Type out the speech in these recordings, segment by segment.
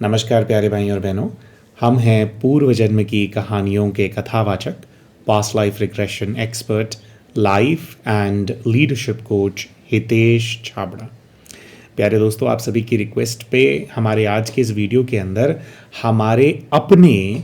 नमस्कार प्यारे भाई और बहनों, हम हैं पूर्व जन्म की कहानियों के कथावाचक, past life regression expert, life and leadership coach Hitesh Chhabra. प्यारे दोस्तों, आप सभी की रिक्वेस्ट पे हमारे आज के इस वीडियो के अंदर हमारे अपने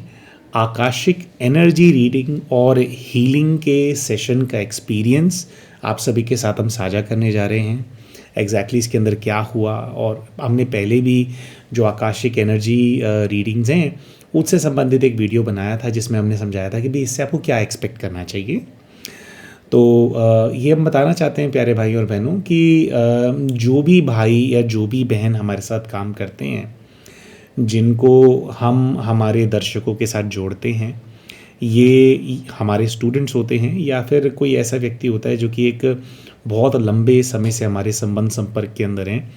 आकाशिक एनर्जी रीडिंग और हीलिंग के सेशन का एक्सपीरियंस आप सभी के साथ हम साझा करने जा रहे हैं। एग्जैक्टली इसके अंदर क्या हुआ, और हमने पहले भी जो आकाशिक एनर्जी रीडिंग्स हैं उससे संबंधित एक वीडियो बनाया था जिसमें हमने समझाया था कि भाई इससे आपको क्या एक्सपेक्ट करना चाहिए। तो ये हम बताना चाहते हैं प्यारे भाई और बहनों कि जो भी भाई या जो भी बहन हमारे साथ काम करते हैं, जिनको हम हमारे दर्शकों के साथ जोड़ते हैं, ये हमारे स्टूडेंट्स होते हैं या फिर कोई ऐसा व्यक्ति होता है जो कि एक बहुत लंबे समय से हमारे संबंध संपर्क के अंदर हैं,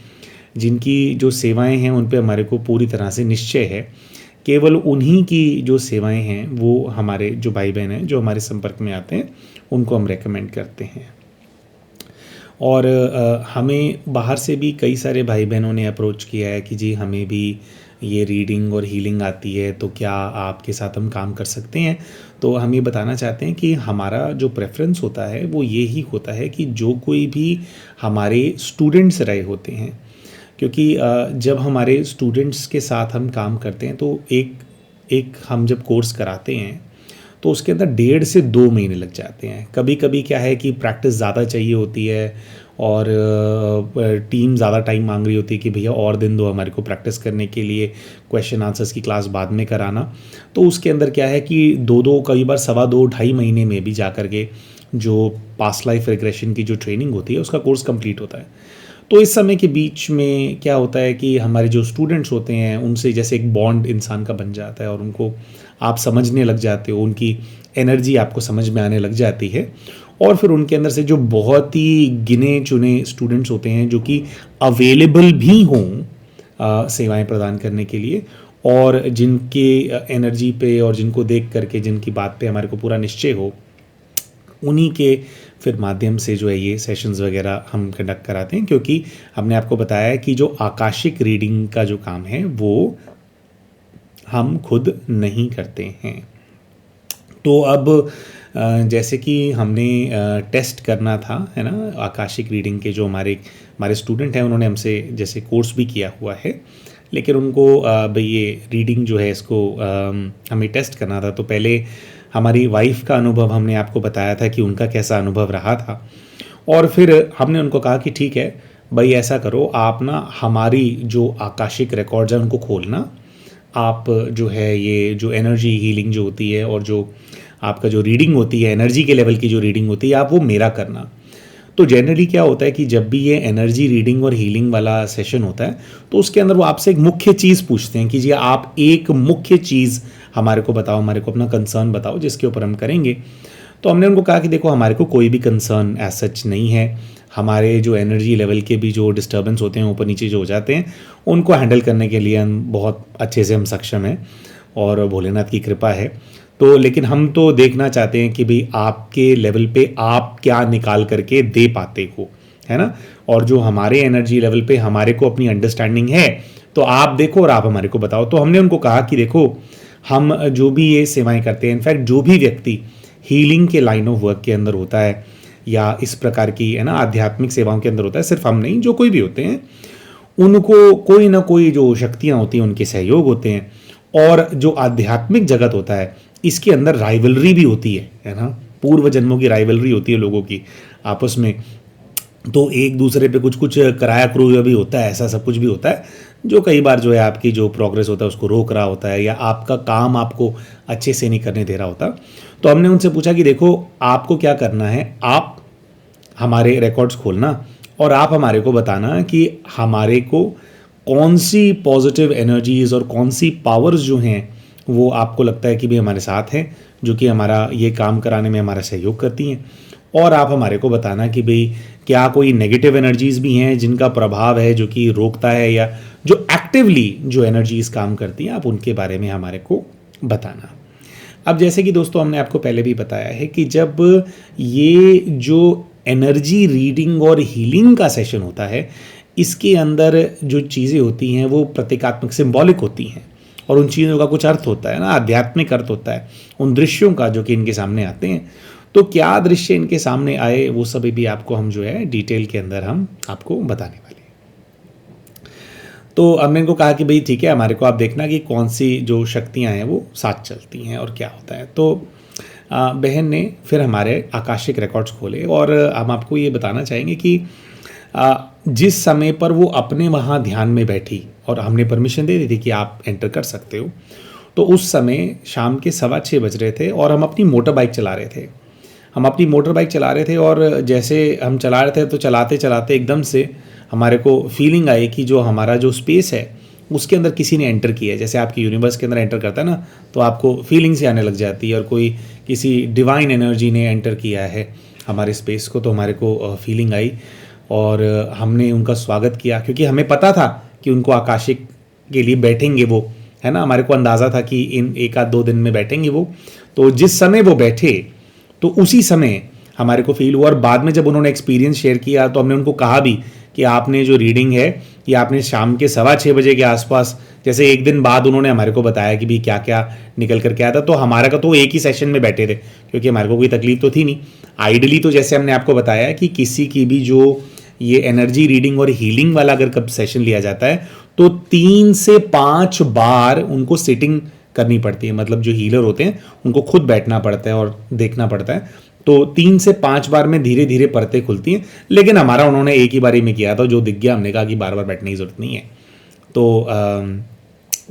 जिनकी जो सेवाएं हैं उन पे हमारे को पूरी तरह से निश्चय है। केवल उन्हीं की जो सेवाएं हैं वो हमारे जो भाई बहन हैं जो हमारे संपर्क में आते हैं उनको हम रेकमेंड करते हैं। और हमें बाहर से भी कई सारे भाई बहनों ने अप्रोच किया है कि जी हमें भी ये रीडिंग और हीलिंग आती है, तो क्या आपके साथ हम काम कर सकते हैं। तो हम ये बताना चाहते हैं कि हमारा जो प्रेफरेंस होता है वो ये ही होता है कि जो कोई भी हमारे स्टूडेंट्स रहे होते हैं, क्योंकि जब हमारे स्टूडेंट्स के साथ हम काम करते हैं तो एक हम जब कोर्स कराते हैं तो उसके अंदर 1.5 से 2 महीने लग जाते हैं। कभी कभी क्या है कि प्रैक्टिस ज़्यादा चाहिए होती है और टीम ज़्यादा टाइम मांग रही होती है कि भैया और दिन दो हमारे को प्रैक्टिस करने के लिए, क्वेश्चन आंसर्स की क्लास बाद में कराना। तो उसके अंदर क्या है कि दो कई बार 2.5 महीने में भी जा कर के जो पास्ट लाइफ रिग्रेशन की जो ट्रेनिंग होती है उसका कोर्स कंप्लीट होता है। तो इस समय के बीच में क्या होता है कि हमारे जो स्टूडेंट्स होते हैं उनसे जैसे एक बॉन्ड इंसान का बन जाता है और उनको आप समझने लग जाते हो, उनकी एनर्जी आपको समझ में आने लग जाती है। और फिर उनके अंदर से जो बहुत ही गिने चुने स्टूडेंट्स होते हैं जो कि अवेलेबल भी हों सेवाएं प्रदान करने के लिए, और जिनके एनर्जी पे और जिनको देख करके जिनकी बात पे हमारे को पूरा निश्चय हो, उन्हीं के फिर माध्यम से जो है ये सेशंस वगैरह हम कंडक्ट कराते हैं। क्योंकि हमने आपको बताया है कि जो आकाशिक रीडिंग का जो काम है वो हम खुद नहीं करते हैं। तो अब जैसे कि हमने टेस्ट करना था, है ना, आकाशिक रीडिंग के जो हमारे स्टूडेंट हैं उन्होंने हमसे जैसे कोर्स भी किया हुआ है, लेकिन उनको भाई ये रीडिंग जो है इसको हमें टेस्ट करना था। तो पहले हमारी वाइफ का अनुभव हमने आपको बताया था कि उनका कैसा अनुभव रहा था, और फिर हमने उनको कहा कि ठीक है भाई ऐसा करो, आप ना हमारी जो आकाशिक रिकॉर्ड्स हैं उनको खोलना, आप जो है ये जो एनर्जी हीलिंग जो होती है और जो आपका जो रीडिंग होती है एनर्जी के लेवल की जो रीडिंग होती है आप वो मेरा करना। तो जनरली क्या होता है कि जब भी ये एनर्जी रीडिंग और हीलिंग वाला सेशन होता है तो उसके अंदर वो आपसे एक मुख्य चीज़ पूछते हैं कि जी आप एक मुख्य चीज़ हमारे को बताओ, हमारे को अपना कंसर्न बताओ जिसके ऊपर हम करेंगे। तो हमने उनको कहा कि देखो हमारे को कोई भी कंसर्न एज सच नहीं है, हमारे जो एनर्जी लेवल के भी जो डिस्टर्बेंस होते हैं ऊपर नीचे जो हो जाते हैं उनको हैंडल करने के लिए हम बहुत अच्छे से हम सक्षम हैं और भोलेनाथ की कृपा है। तो लेकिन हम तो देखना चाहते हैं कि भाई आपके लेवल पे आप क्या निकाल करके दे पाते हो, है ना। और जो हमारे एनर्जी लेवल पे हमारे को अपनी अंडरस्टैंडिंग है तो आप देखो और आप हमारे को बताओ। तो हमने उनको कहा कि देखो हम जो भी ये सेवाएं करते हैं, इनफैक्ट जो भी व्यक्ति हीलिंग के लाइन ऑफ वर्क के अंदर होता है या इस प्रकार की, है ना, आध्यात्मिक सेवाओं के अंदर होता है, सिर्फ हम नहीं, जो कोई भी होते हैं उनको कोई ना कोई जो शक्तियाँ होती हैं उनके सहयोग होते हैं। और जो आध्यात्मिक जगत होता है इसके अंदर राइवलरी भी होती है ना, पूर्व जन्मों की राइवलरी होती है लोगों की आपस में। तो एक दूसरे पे कुछ कुछ कराया क्रूया भी होता है, ऐसा सब कुछ भी होता है जो कई बार जो है आपकी जो प्रोग्रेस होता है उसको रोक रहा होता है या आपका काम आपको अच्छे से नहीं करने दे रहा होता। तो हमने उनसे पूछा कि देखो आपको क्या करना है, आप हमारे रिकॉर्ड्स खोलना और आप हमारे को बताना कि हमारे को कौन सी पॉजिटिव एनर्जीज और कौन सी पावर्स जो हैं वो आपको लगता है कि भी हमारे साथ हैं, जो कि हमारा ये काम कराने में हमारा सहयोग करती हैं। और आप हमारे को बताना कि भाई क्या कोई नेगेटिव एनर्जीज भी हैं जिनका प्रभाव है जो कि रोकता है, या जो एक्टिवली जो एनर्जीज काम करती हैं आप उनके बारे में हमारे को बताना। अब जैसे कि दोस्तों हमने आपको पहले भी बताया है कि जब ये जो एनर्जी रीडिंग और हीलिंग का सेशन होता है, इसके अंदर जो चीज़ें होती हैं वो प्रतीकात्मक सिंबॉलिक होती हैं और उन चीज़ों का कुछ अर्थ होता है ना, आध्यात्मिक अर्थ होता है उन दृश्यों का जो कि इनके सामने आते हैं। तो क्या दृश्य इनके सामने आए वो सभी भी आपको हम जो है डिटेल के अंदर हम आपको बताने वाले हैं। तो हमने इनको कहा कि भाई ठीक है, हमारे को आप देखना कि कौन सी जो शक्तियाँ हैं वो साथ चलती हैं और क्या होता है। तो बहन ने फिर हमारे आकाशिक रिकॉर्ड्स खोले और हम आपको ये बताना चाहेंगे कि जिस समय पर वो अपने वहाँ ध्यान में बैठी और हमने परमिशन दे दी थी कि आप एंटर कर सकते हो, तो उस समय शाम के 6:15 बज रहे थे और हम अपनी मोटर बाइक चला रहे थे। और जैसे हम चला रहे थे तो चलाते चलाते एकदम से हमारे को फीलिंग आई कि जो हमारा जो स्पेस है उसके अंदर किसी ने एंटर किया है। जैसे आपकी यूनिवर्स के अंदर एंटर करता है ना, तो आपको फीलिंग से आने लग जाती है और कोई किसी डिवाइन एनर्जी ने एंटर किया है हमारे स्पेस को, तो हमारे को फीलिंग आई और हमने उनका स्वागत किया क्योंकि हमें पता था कि उनको आकाशिक के लिए बैठेंगे वो, है ना। हमारे को अंदाज़ा था कि इन 1-2 दिन में बैठेंगे वो। तो जिस समय वो बैठे तो उसी समय हमारे को फील हुआ और बाद में जब उन्होंने एक्सपीरियंस शेयर किया तो हमने उनको कहा भी कि आपने जो रीडिंग है ये आपने शाम के 6:15 बजे के आसपास, जैसे एक दिन बाद उन्होंने हमारे को बताया कि भी क्या क्या निकल कर के आया था। तो हमारा का तो एक ही सेशन में बैठे थे क्योंकि हमारे को कोई तकलीफ तो थी नहीं। आइडली तो जैसे हमने आपको बताया कि किसी की भी जो ये एनर्जी रीडिंग और हीलिंग वाला अगर कब सेशन लिया जाता है तो 3 से 5 बार उनको सिटिंग करनी पड़ती है। मतलब जो हीलर होते हैं उनको खुद बैठना पड़ता है और देखना पड़ता है। तो 3 से 5 बार में धीरे धीरे परतें खुलती हैं, लेकिन हमारा उन्होंने एक ही बारी में किया था। जो दिख गया हमने कहा कि बार बार बैठने की जरूरत नहीं है। तो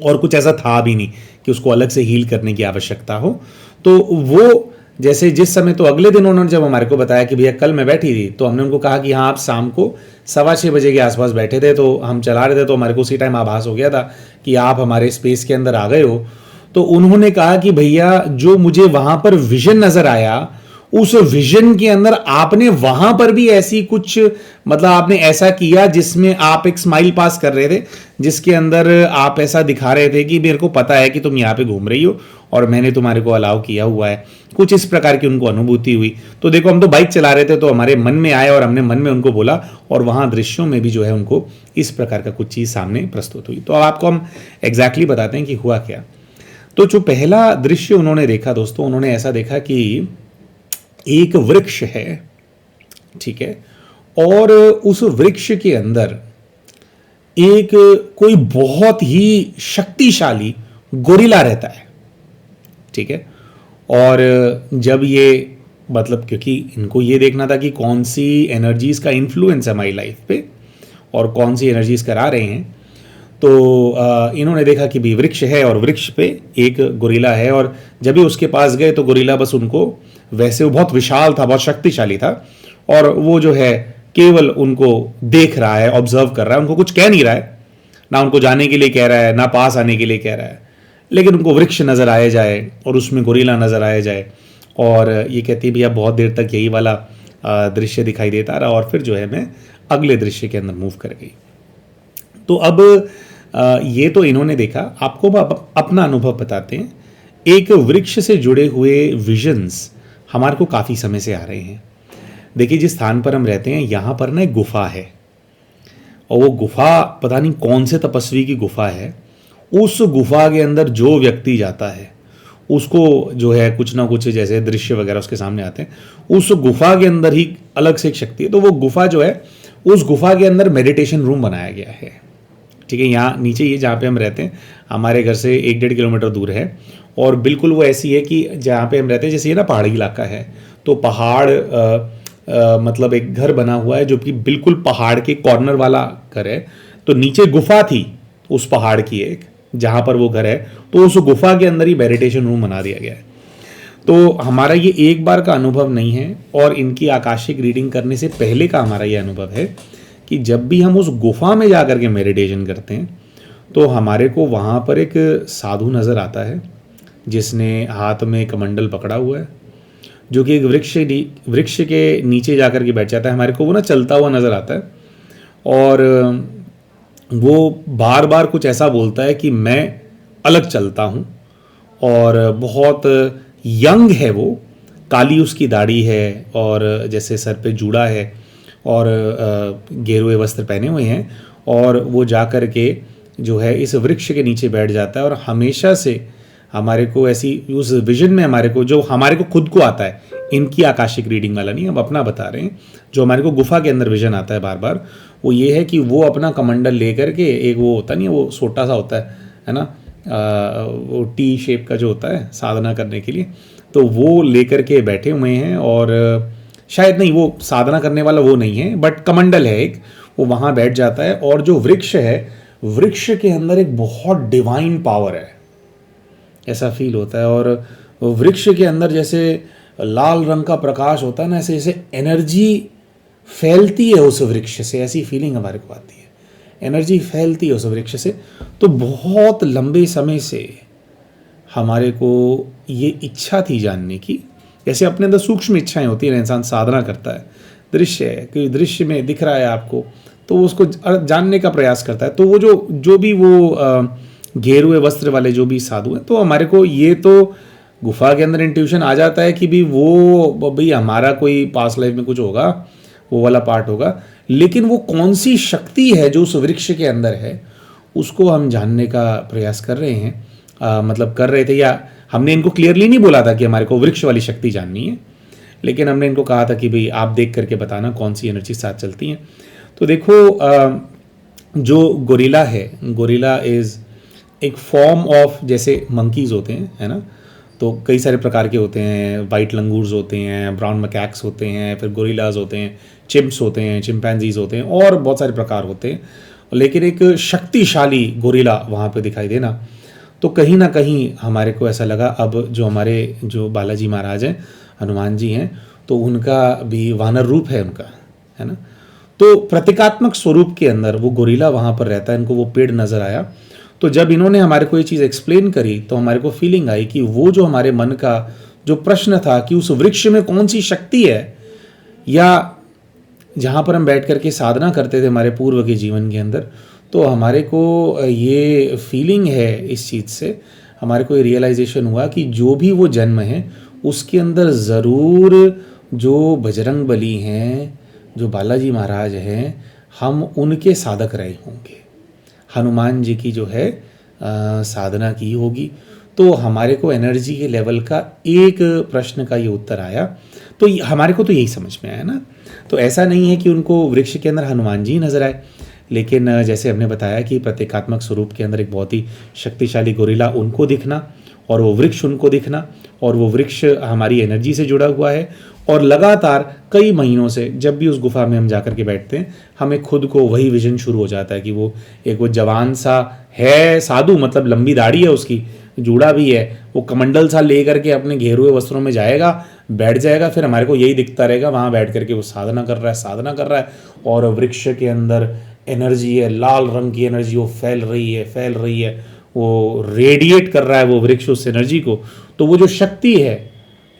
और कुछ ऐसा था भी नहीं कि उसको अलग से हील करने की आवश्यकता हो। तो वो जैसे जिस समय, तो अगले दिन उन्होंने जब हमारे को बताया कि भैया कल मैं बैठी थी, तो हमने उनको कहा कि हाँ आप शाम को 6:15 बजे के आसपास बैठे थे, तो हम चला रहे थे, तो हमारे को उसी टाइम आभास हो गया था कि आप हमारे स्पेस के अंदर आ गए हो। तो उन्होंने कहा कि भैया जो मुझे वहाँ पर विजन नज़र आया, उस विजन के अंदर आपने वहां पर भी ऐसी कुछ, मतलब आपने ऐसा किया जिसमें आप एक स्माइल पास कर रहे थे, जिसके अंदर आप ऐसा दिखा रहे थे कि मेरे को पता है कि तुम यहाँ पे घूम रही हो और मैंने तुम्हारे को अलाउ किया हुआ है। कुछ इस प्रकार की उनको अनुभूति हुई। तो देखो हम तो बाइक चला रहे थे, तो हमारे मन में आए और हमने मन में उनको बोला और वहाँ दृश्यों में भी जो है उनको इस प्रकार का कुछ चीज़ सामने प्रस्तुत हुई। तो अब आपको हम एग्जैक्टली बताते हैं कि हुआ क्या। तो जो पहला दृश्य उन्होंने देखा दोस्तों, उन्होंने ऐसा देखा कि एक वृक्ष है, ठीक है, और उस वृक्ष के अंदर एक कोई बहुत ही शक्तिशाली गोरिल्ला रहता है, ठीक है। और जब ये, मतलब क्योंकि इनको ये देखना था कि कौन सी एनर्जीज का इन्फ्लुएंस है हमारी लाइफ पे और कौन सी एनर्जीज करा रहे हैं, तो इन्होंने देखा कि भी वृक्ष है और वृक्ष पे एक गोरिल्ला है। और जब भी उसके पास गए तो गोरिल्ला बस उनको, वैसे वो बहुत विशाल था, बहुत शक्तिशाली था, और वो जो है केवल उनको देख रहा है, ऑब्जर्व कर रहा है, उनको कुछ कह नहीं रहा है, ना उनको जाने के लिए कह रहा है, ना पास आने के लिए कह रहा है, लेकिन उनको वृक्ष नज़र आया जाए और उसमें गोरिल्ला नज़र आया जाए। और ये कहती है भैया बहुत देर तक यही वाला दृश्य दिखाई देता रहा और फिर जो है मैं अगले दृश्य के अंदर मूव कर गई। तो अब ये तो इन्होंने देखा, आपको अपना अनुभव बताते हैं। एक वृक्ष से जुड़े हुए विजन्स हमारे को काफ़ी समय से आ रहे हैं। देखिए जिस स्थान पर हम रहते हैं यहाँ पर ना एक गुफा है, और वो गुफा पता नहीं कौन से तपस्वी की गुफा है। उस गुफा के अंदर जो व्यक्ति जाता है उसको जो है कुछ ना कुछ जैसे दृश्य वगैरह उसके सामने आते हैं। उस गुफा के अंदर ही अलग से एक शक्ति है। तो वो गुफा जो है, उस गुफा के अंदर मेडिटेशन रूम बनाया गया है, ठीक है। यहाँ नीचे ये जहाँ पे हम रहते हैं हमारे घर से 1-1.5 किलोमीटर दूर है, और बिल्कुल वो ऐसी है कि जहाँ पे हम रहते हैं जैसे ये ना पहाड़ी इलाका है, तो पहाड़ मतलब एक घर बना हुआ है जो कि बिल्कुल पहाड़ के कॉर्नर वाला घर है। तो नीचे गुफा थी उस पहाड़ की एक, जहाँ पर वो घर है, तो उस गुफा के अंदर ही मेडिटेशन रूम बना दिया गया है। तो हमारा ये एक बार का अनुभव नहीं है, और इनकी आकाशिक रीडिंग करने से पहले का हमारा ये अनुभव है कि जब भी हम उस गुफा में जा कर के मेडिटेशन करते हैं तो हमारे को वहाँ पर एक साधु नज़र आता है जिसने हाथ में कमंडल पकड़ा हुआ है, जो कि एक वृक्ष के नीचे जा कर के बैठ जाता है। हमारे को वो ना चलता हुआ नज़र आता है, और वो बार बार कुछ ऐसा बोलता है कि मैं अलग चलता हूँ, और बहुत यंग है वो, काली उसकी दाढ़ी है और जैसे सर पे जूड़ा है, और गेरुए वस्त्र पहने हुए हैं, और वो जा कर के जो है इस वृक्ष के नीचे बैठ जाता है। और हमेशा से हमारे को ऐसी उस विजन में हमारे को जो हमारे को खुद को आता है, इनकी आकाशिक रीडिंग वाला नहीं, हम अपना बता रहे हैं, जो हमारे को गुफा के अंदर विजन आता है बार बार, वो ये है कि वो अपना कमंडल लेकर के, एक वो होता नहीं है, वो छोटा सा होता है ना, वो टी शेप का जो होता है साधना करने के लिए, तो वो लेकर के बैठे हुए हैं। और शायद नहीं, वो साधना करने वाला वो नहीं है, बट कमंडल है एक, वो वहाँ बैठ जाता है। और जो वृक्ष है, वृक्ष के अंदर एक बहुत डिवाइन पावर है, ऐसा फील होता है। और वृक्ष के अंदर जैसे लाल रंग का प्रकाश होता है ना, ऐसे जैसे एनर्जी फैलती है उस वृक्ष से, ऐसी फीलिंग हमारे को आती है, एनर्जी फैलती है उस वृक्ष से। तो बहुत लंबे समय से हमारे को ये इच्छा थी जानने की, जैसे अपने अंदर सूक्ष्म इच्छाएं होती हैं, इंसान साधना करता है, दृश्य है कि दृश्य में दिख रहा है आपको, तो उसको जानने का प्रयास करता है। तो वो जो भी वो घेरुए वस्त्र वाले जो भी साधु हैं, तो हमारे को ये तो गुफा के अंदर इंट्यूशन आ जाता है कि भाई हमारा कोई पास्ट लाइफ में कुछ होगा, वो वाला पार्ट होगा। लेकिन वो कौन सी शक्ति है जो उस वृक्ष के अंदर है, उसको हम जानने का प्रयास कर रहे हैं, मतलब कर रहे थे, या हमने इनको क्लियरली नहीं बोला था कि हमारे को वृक्ष वाली शक्ति जाननी है, लेकिन हमने इनको कहा था कि भाई आप देख करके बताना कौन सी एनर्जी साथ चलती हैं। तो देखो, जो गोरिल्ला है, गोरिल्ला इज़ एक फॉर्म ऑफ, जैसे मंकीज़ होते हैं, है ना, तो कई सारे प्रकार के होते हैं, वाइट लंगूर्स होते हैं, ब्राउन मैकैक्स होते हैं, फिर गोरिल्लाज होते हैं, चिम्प्स होते हैं, चिंपैंजीज होते हैं, और बहुत सारे प्रकार होते हैं। लेकिन एक शक्तिशाली गोरिल्ला वहाँ पे दिखाई देना, तो कहीं ना कहीं हमारे को ऐसा लगा, अब जो हमारे जो बालाजी महाराज हैं, हनुमान जी हैं, तो उनका भी वानर रूप है उनका, है ना, तो प्रतीकात्मक स्वरूप के अंदर वो गोरिल्ला वहाँ पर रहता है। इनको वो पेड़ नज़र आया, तो जब इन्होंने हमारे को ये चीज़ एक्सप्लेन करी, तो हमारे को फीलिंग आई कि वो जो हमारे मन का जो प्रश्न था कि उस वृक्ष में कौन सी शक्ति है, या जहाँ पर हम बैठ करके साधना करते थे हमारे पूर्व के जीवन के अंदर, तो हमारे को ये फीलिंग है, इस चीज़ से हमारे को ये रियलाइजेशन हुआ कि जो भी वो जन्म है, उसके अंदर ज़रूर जो बजरंग बली हैं, जो बालाजी महाराज हैं, हम उनके साधक रहे होंगे, हनुमान जी की जो है साधना की होगी। तो हमारे को एनर्जी के लेवल का एक प्रश्न का ये उत्तर आया, तो हमारे को तो यही समझ में आया ना। तो ऐसा नहीं है कि उनको वृक्ष के अंदर हनुमान जी नजर आए, लेकिन जैसे हमने बताया कि प्रतीकात्मक स्वरूप के अंदर एक बहुत ही शक्तिशाली गोरिल्ला उनको दिखना, और वो वृक्ष उनको दिखना, और वो वृक्ष हमारी एनर्जी से जुड़ा हुआ है। और लगातार कई महीनों से जब भी उस गुफा में हम जाकर के बैठते हैं, हमें खुद को वही विजन शुरू हो जाता है कि वो जवान सा है साधु, मतलब लंबी दाढ़ी है उसकी, जूड़ा भी है, वो कमंडल सा ले करके अपने घेरुए वस्त्रों में जाएगा, बैठ जाएगा, फिर हमारे को यही दिखता रहेगा, वहाँ बैठ करके वो साधना कर रहा है, और वृक्ष के अंदर एनर्जी है, लाल रंग की एनर्जी, वो फैल रही है, वो रेडिएट कर रहा है वो वृक्ष उस एनर्जी को। तो वो जो शक्ति है,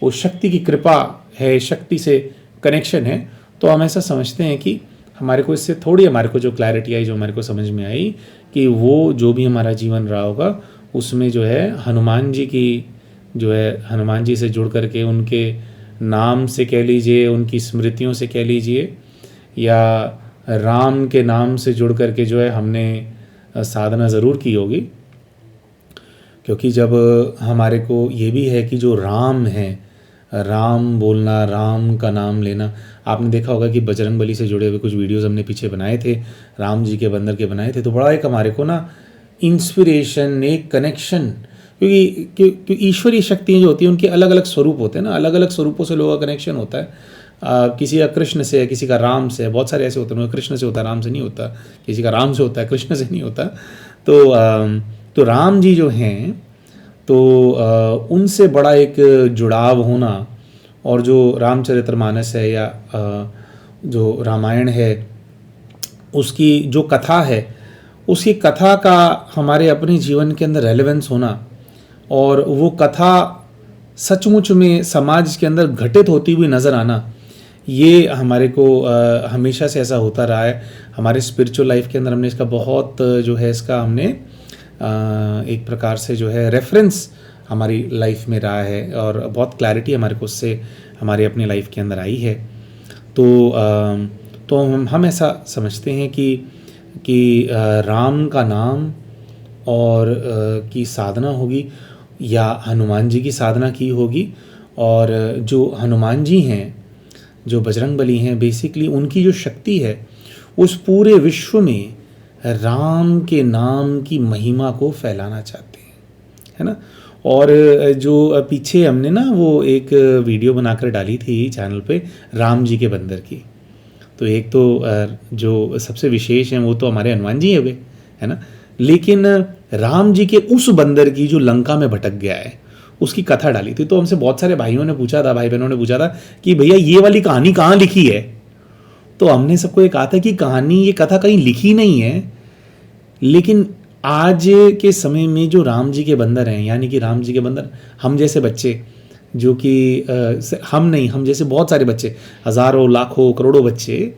वो शक्ति की कृपा है, शक्ति से कनेक्शन है। तो हम ऐसा समझते हैं कि हमारे को इससे थोड़ी हमारे को जो क्लैरिटी आई, जो हमारे को समझ में आई, कि वो जो भी हमारा जीवन रहा होगा, उसमें जो है हनुमान जी की जो है, हनुमान जी से जुड़ करके उनके नाम से कह लीजिए, उनकी स्मृतियों से कह लीजिए, या राम के नाम से जुड़ करके जो है हमने साधना ज़रूर की होगी। क्योंकि जब हमारे को ये भी है कि जो राम है, राम बोलना, राम का नाम लेना, आपने देखा होगा कि बजरंगबली से जुड़े हुए कुछ वीडियोस हमने पीछे बनाए थे, राम जी के बंदर के बनाए थे, तो बड़ा एक हमारे को ना इंस्पिरेशन, एक कनेक्शन, क्योंकि ईश्वरीय शक्तियाँ जो होती हैं उनके अलग अलग स्वरूप होते हैं ना, अलग अलग स्वरूपों से लोगों का कनेक्शन होता है। किसी का कृष्ण से है, किसी का राम से है, बहुत सारे ऐसे होते हैं, कृष्ण से होता है, राम से नहीं होता, किसी का राम से होता है, कृष्ण से नहीं होता। तो राम जी जो हैं, तो उनसे बड़ा एक जुड़ाव होना, और जो रामचरितमानस है या जो रामायण है, उसकी जो कथा है, उसकी कथा का हमारे अपने जीवन के अंदर रेलेवेंस होना, और वो कथा सचमुच में समाज के अंदर घटित होती हुई नज़र आना, ये हमारे को हमेशा से ऐसा होता रहा है। हमारे स्पिरिचुअल लाइफ के अंदर हमने इसका बहुत जो है, इसका हमने एक प्रकार से जो है रेफरेंस हमारी लाइफ में रहा है, और बहुत क्लैरिटी हमारे को उससे हमारी अपनी लाइफ के अंदर आई है। तो हम ऐसा समझते हैं कि राम का नाम और की साधना होगी या हनुमान जी की साधना की होगी, और जो हनुमान जी हैं, जो बजरंगबली हैं, बेसिकली उनकी जो शक्ति है उस पूरे विश्व में राम के नाम की महिमा को फैलाना चाहते हैं, है ना। और जो पीछे हमने ना वो एक वीडियो बनाकर डाली थी चैनल पे राम जी के बंदर की, तो एक तो जो सबसे विशेष हैं वो तो हमारे हनुमान जी हुए, है ना, लेकिन राम जी के उस बंदर की जो लंका में भटक गया है उसकी कथा डाली थी। तो हमसे बहुत सारे भाइयों ने पूछा था, भाई बहनों ने पूछा था कि भैया ये वाली कहानी कहाँ लिखी है। तो हमने सबको ये कहा था कि कहानी, ये कथा कहीं लिखी नहीं है, लेकिन आज के समय में जो राम जी के बंदर हैं, यानी कि राम जी के बंदर हम जैसे बच्चे, जो कि हम नहीं, हम जैसे बहुत सारे बच्चे, हज़ारों लाखों करोड़ों बच्चे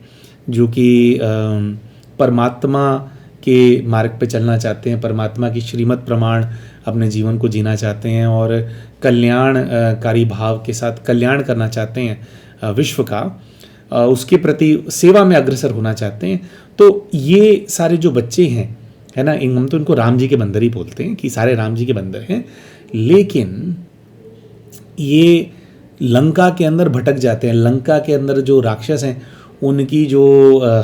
जो कि परमात्मा के मार्ग पे चलना चाहते हैं, परमात्मा की श्रीमत प्रमाण अपने जीवन को जीना चाहते हैं और कल्याणकारी भाव के साथ कल्याण करना चाहते हैं विश्व का, उसके प्रति सेवा में अग्रसर होना चाहते हैं। तो ये सारे जो बच्चे हैं, है ना, हम तो इनको राम जी के बंदर ही बोलते हैं कि सारे राम जी के बंदर हैं, लेकिन ये लंका के अंदर भटक जाते हैं। लंका के अंदर जो राक्षस हैं उनकी जो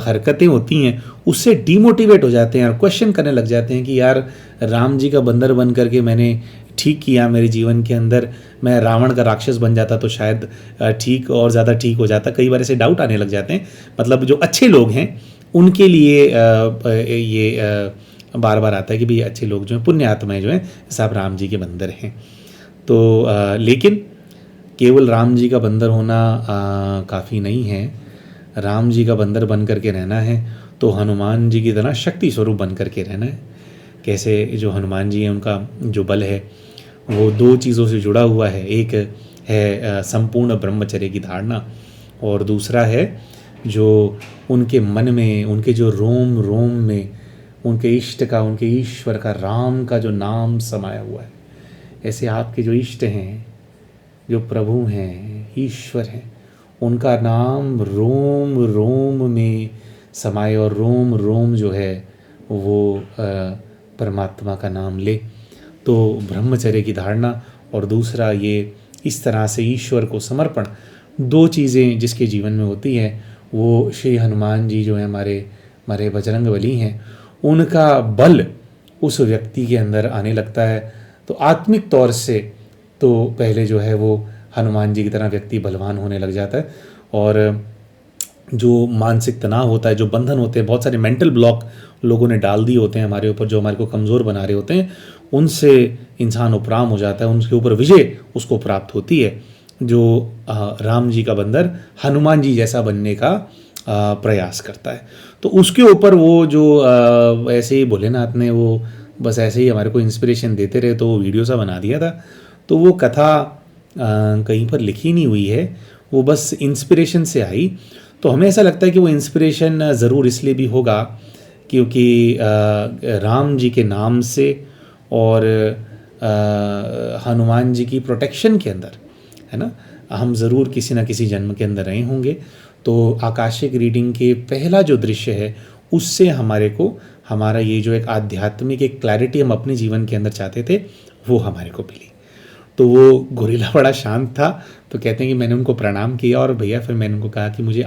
हरकतें होती हैं उससे डीमोटिवेट हो जाते हैं और क्वेश्चन करने लग जाते हैं कि यार राम जी का बंदर बन करके मैंने ठीक किया, मेरे जीवन के अंदर मैं रावण का राक्षस बन जाता तो शायद ठीक और ज़्यादा ठीक हो जाता। कई बार ऐसे डाउट आने लग जाते हैं, मतलब जो अच्छे लोग हैं उनके लिए ये बार बार आता है कि भाई अच्छे लोग जो हैं, पुण्य आत्माएं जो हैं, सब राम जी के बंदर हैं। तो लेकिन केवल राम जी का बंदर होना काफ़ी नहीं है। राम जी का बंदर बन करके रहना है तो हनुमान जी की तरह शक्ति स्वरूप बन करके रहना है। कैसे, जो हनुमान जी हैं उनका जो बल है वो दो चीज़ों से जुड़ा हुआ है। एक है संपूर्ण ब्रह्मचर्य की धारणा, और दूसरा है जो उनके मन में, उनके जो रोम रोम में उनके इष्ट का, उनके ईश्वर का, राम का जो नाम समाया हुआ है। ऐसे आपके जो इष्ट हैं, जो प्रभु हैं, ईश्वर हैं, उनका नाम रोम रोम में समाये और रोम रोम जो है वो परमात्मा का नाम ले। तो ब्रह्मचर्य की धारणा और दूसरा ये इस तरह से ईश्वर को समर्पण, दो चीज़ें जिसके जीवन में होती हैं, वो श्री हनुमान जी जो है हमारे बजरंगबली हैं, उनका बल उस व्यक्ति के अंदर आने लगता है। तो आत्मिक तौर से तो पहले जो है वो हनुमान जी की तरह व्यक्ति बलवान होने लग जाता है, और जो मानसिक तनाव होता है, जो बंधन होते हैं, बहुत सारे मेंटल ब्लॉक लोगों ने डाल दिए होते हैं हमारे ऊपर, जो हमारे को कमज़ोर बना रहे होते हैं, उनसे इंसान उपराम हो जाता है, उनके ऊपर विजय उसको प्राप्त होती है। जो राम जी का बंदर हनुमान जी जैसा बनने का प्रयास करता है, तो उसके ऊपर वो जो ऐसे ही भोलेनाथ ने वो बस ऐसे ही हमारे को इंस्पिरेशन देते रहे, तो वो वीडियो सा बना दिया था। तो वो कथा कहीं पर लिखी नहीं हुई है, वो बस इंस्पिरेशन से आई। तो हमें ऐसा लगता है कि वो इंस्पिरेशन ज़रूर इसलिए भी होगा क्योंकि राम जी के नाम से और हनुमान जी की प्रोटेक्शन के अंदर, है ना, हम ज़रूर किसी न किसी जन्म के अंदर रहे होंगे। तो आकाशिक रीडिंग के पहला जो दृश्य है उससे हमारे को हमारा ये जो एक आध्यात्मिक एक क्लैरिटी हम अपने जीवन के अंदर चाहते थे वो हमारे को मिली। तो वो गोरिल्ला बड़ा शांत था, तो कहते हैं कि मैंने उनको प्रणाम किया और भैया फिर मैंने उनको कहा कि मुझे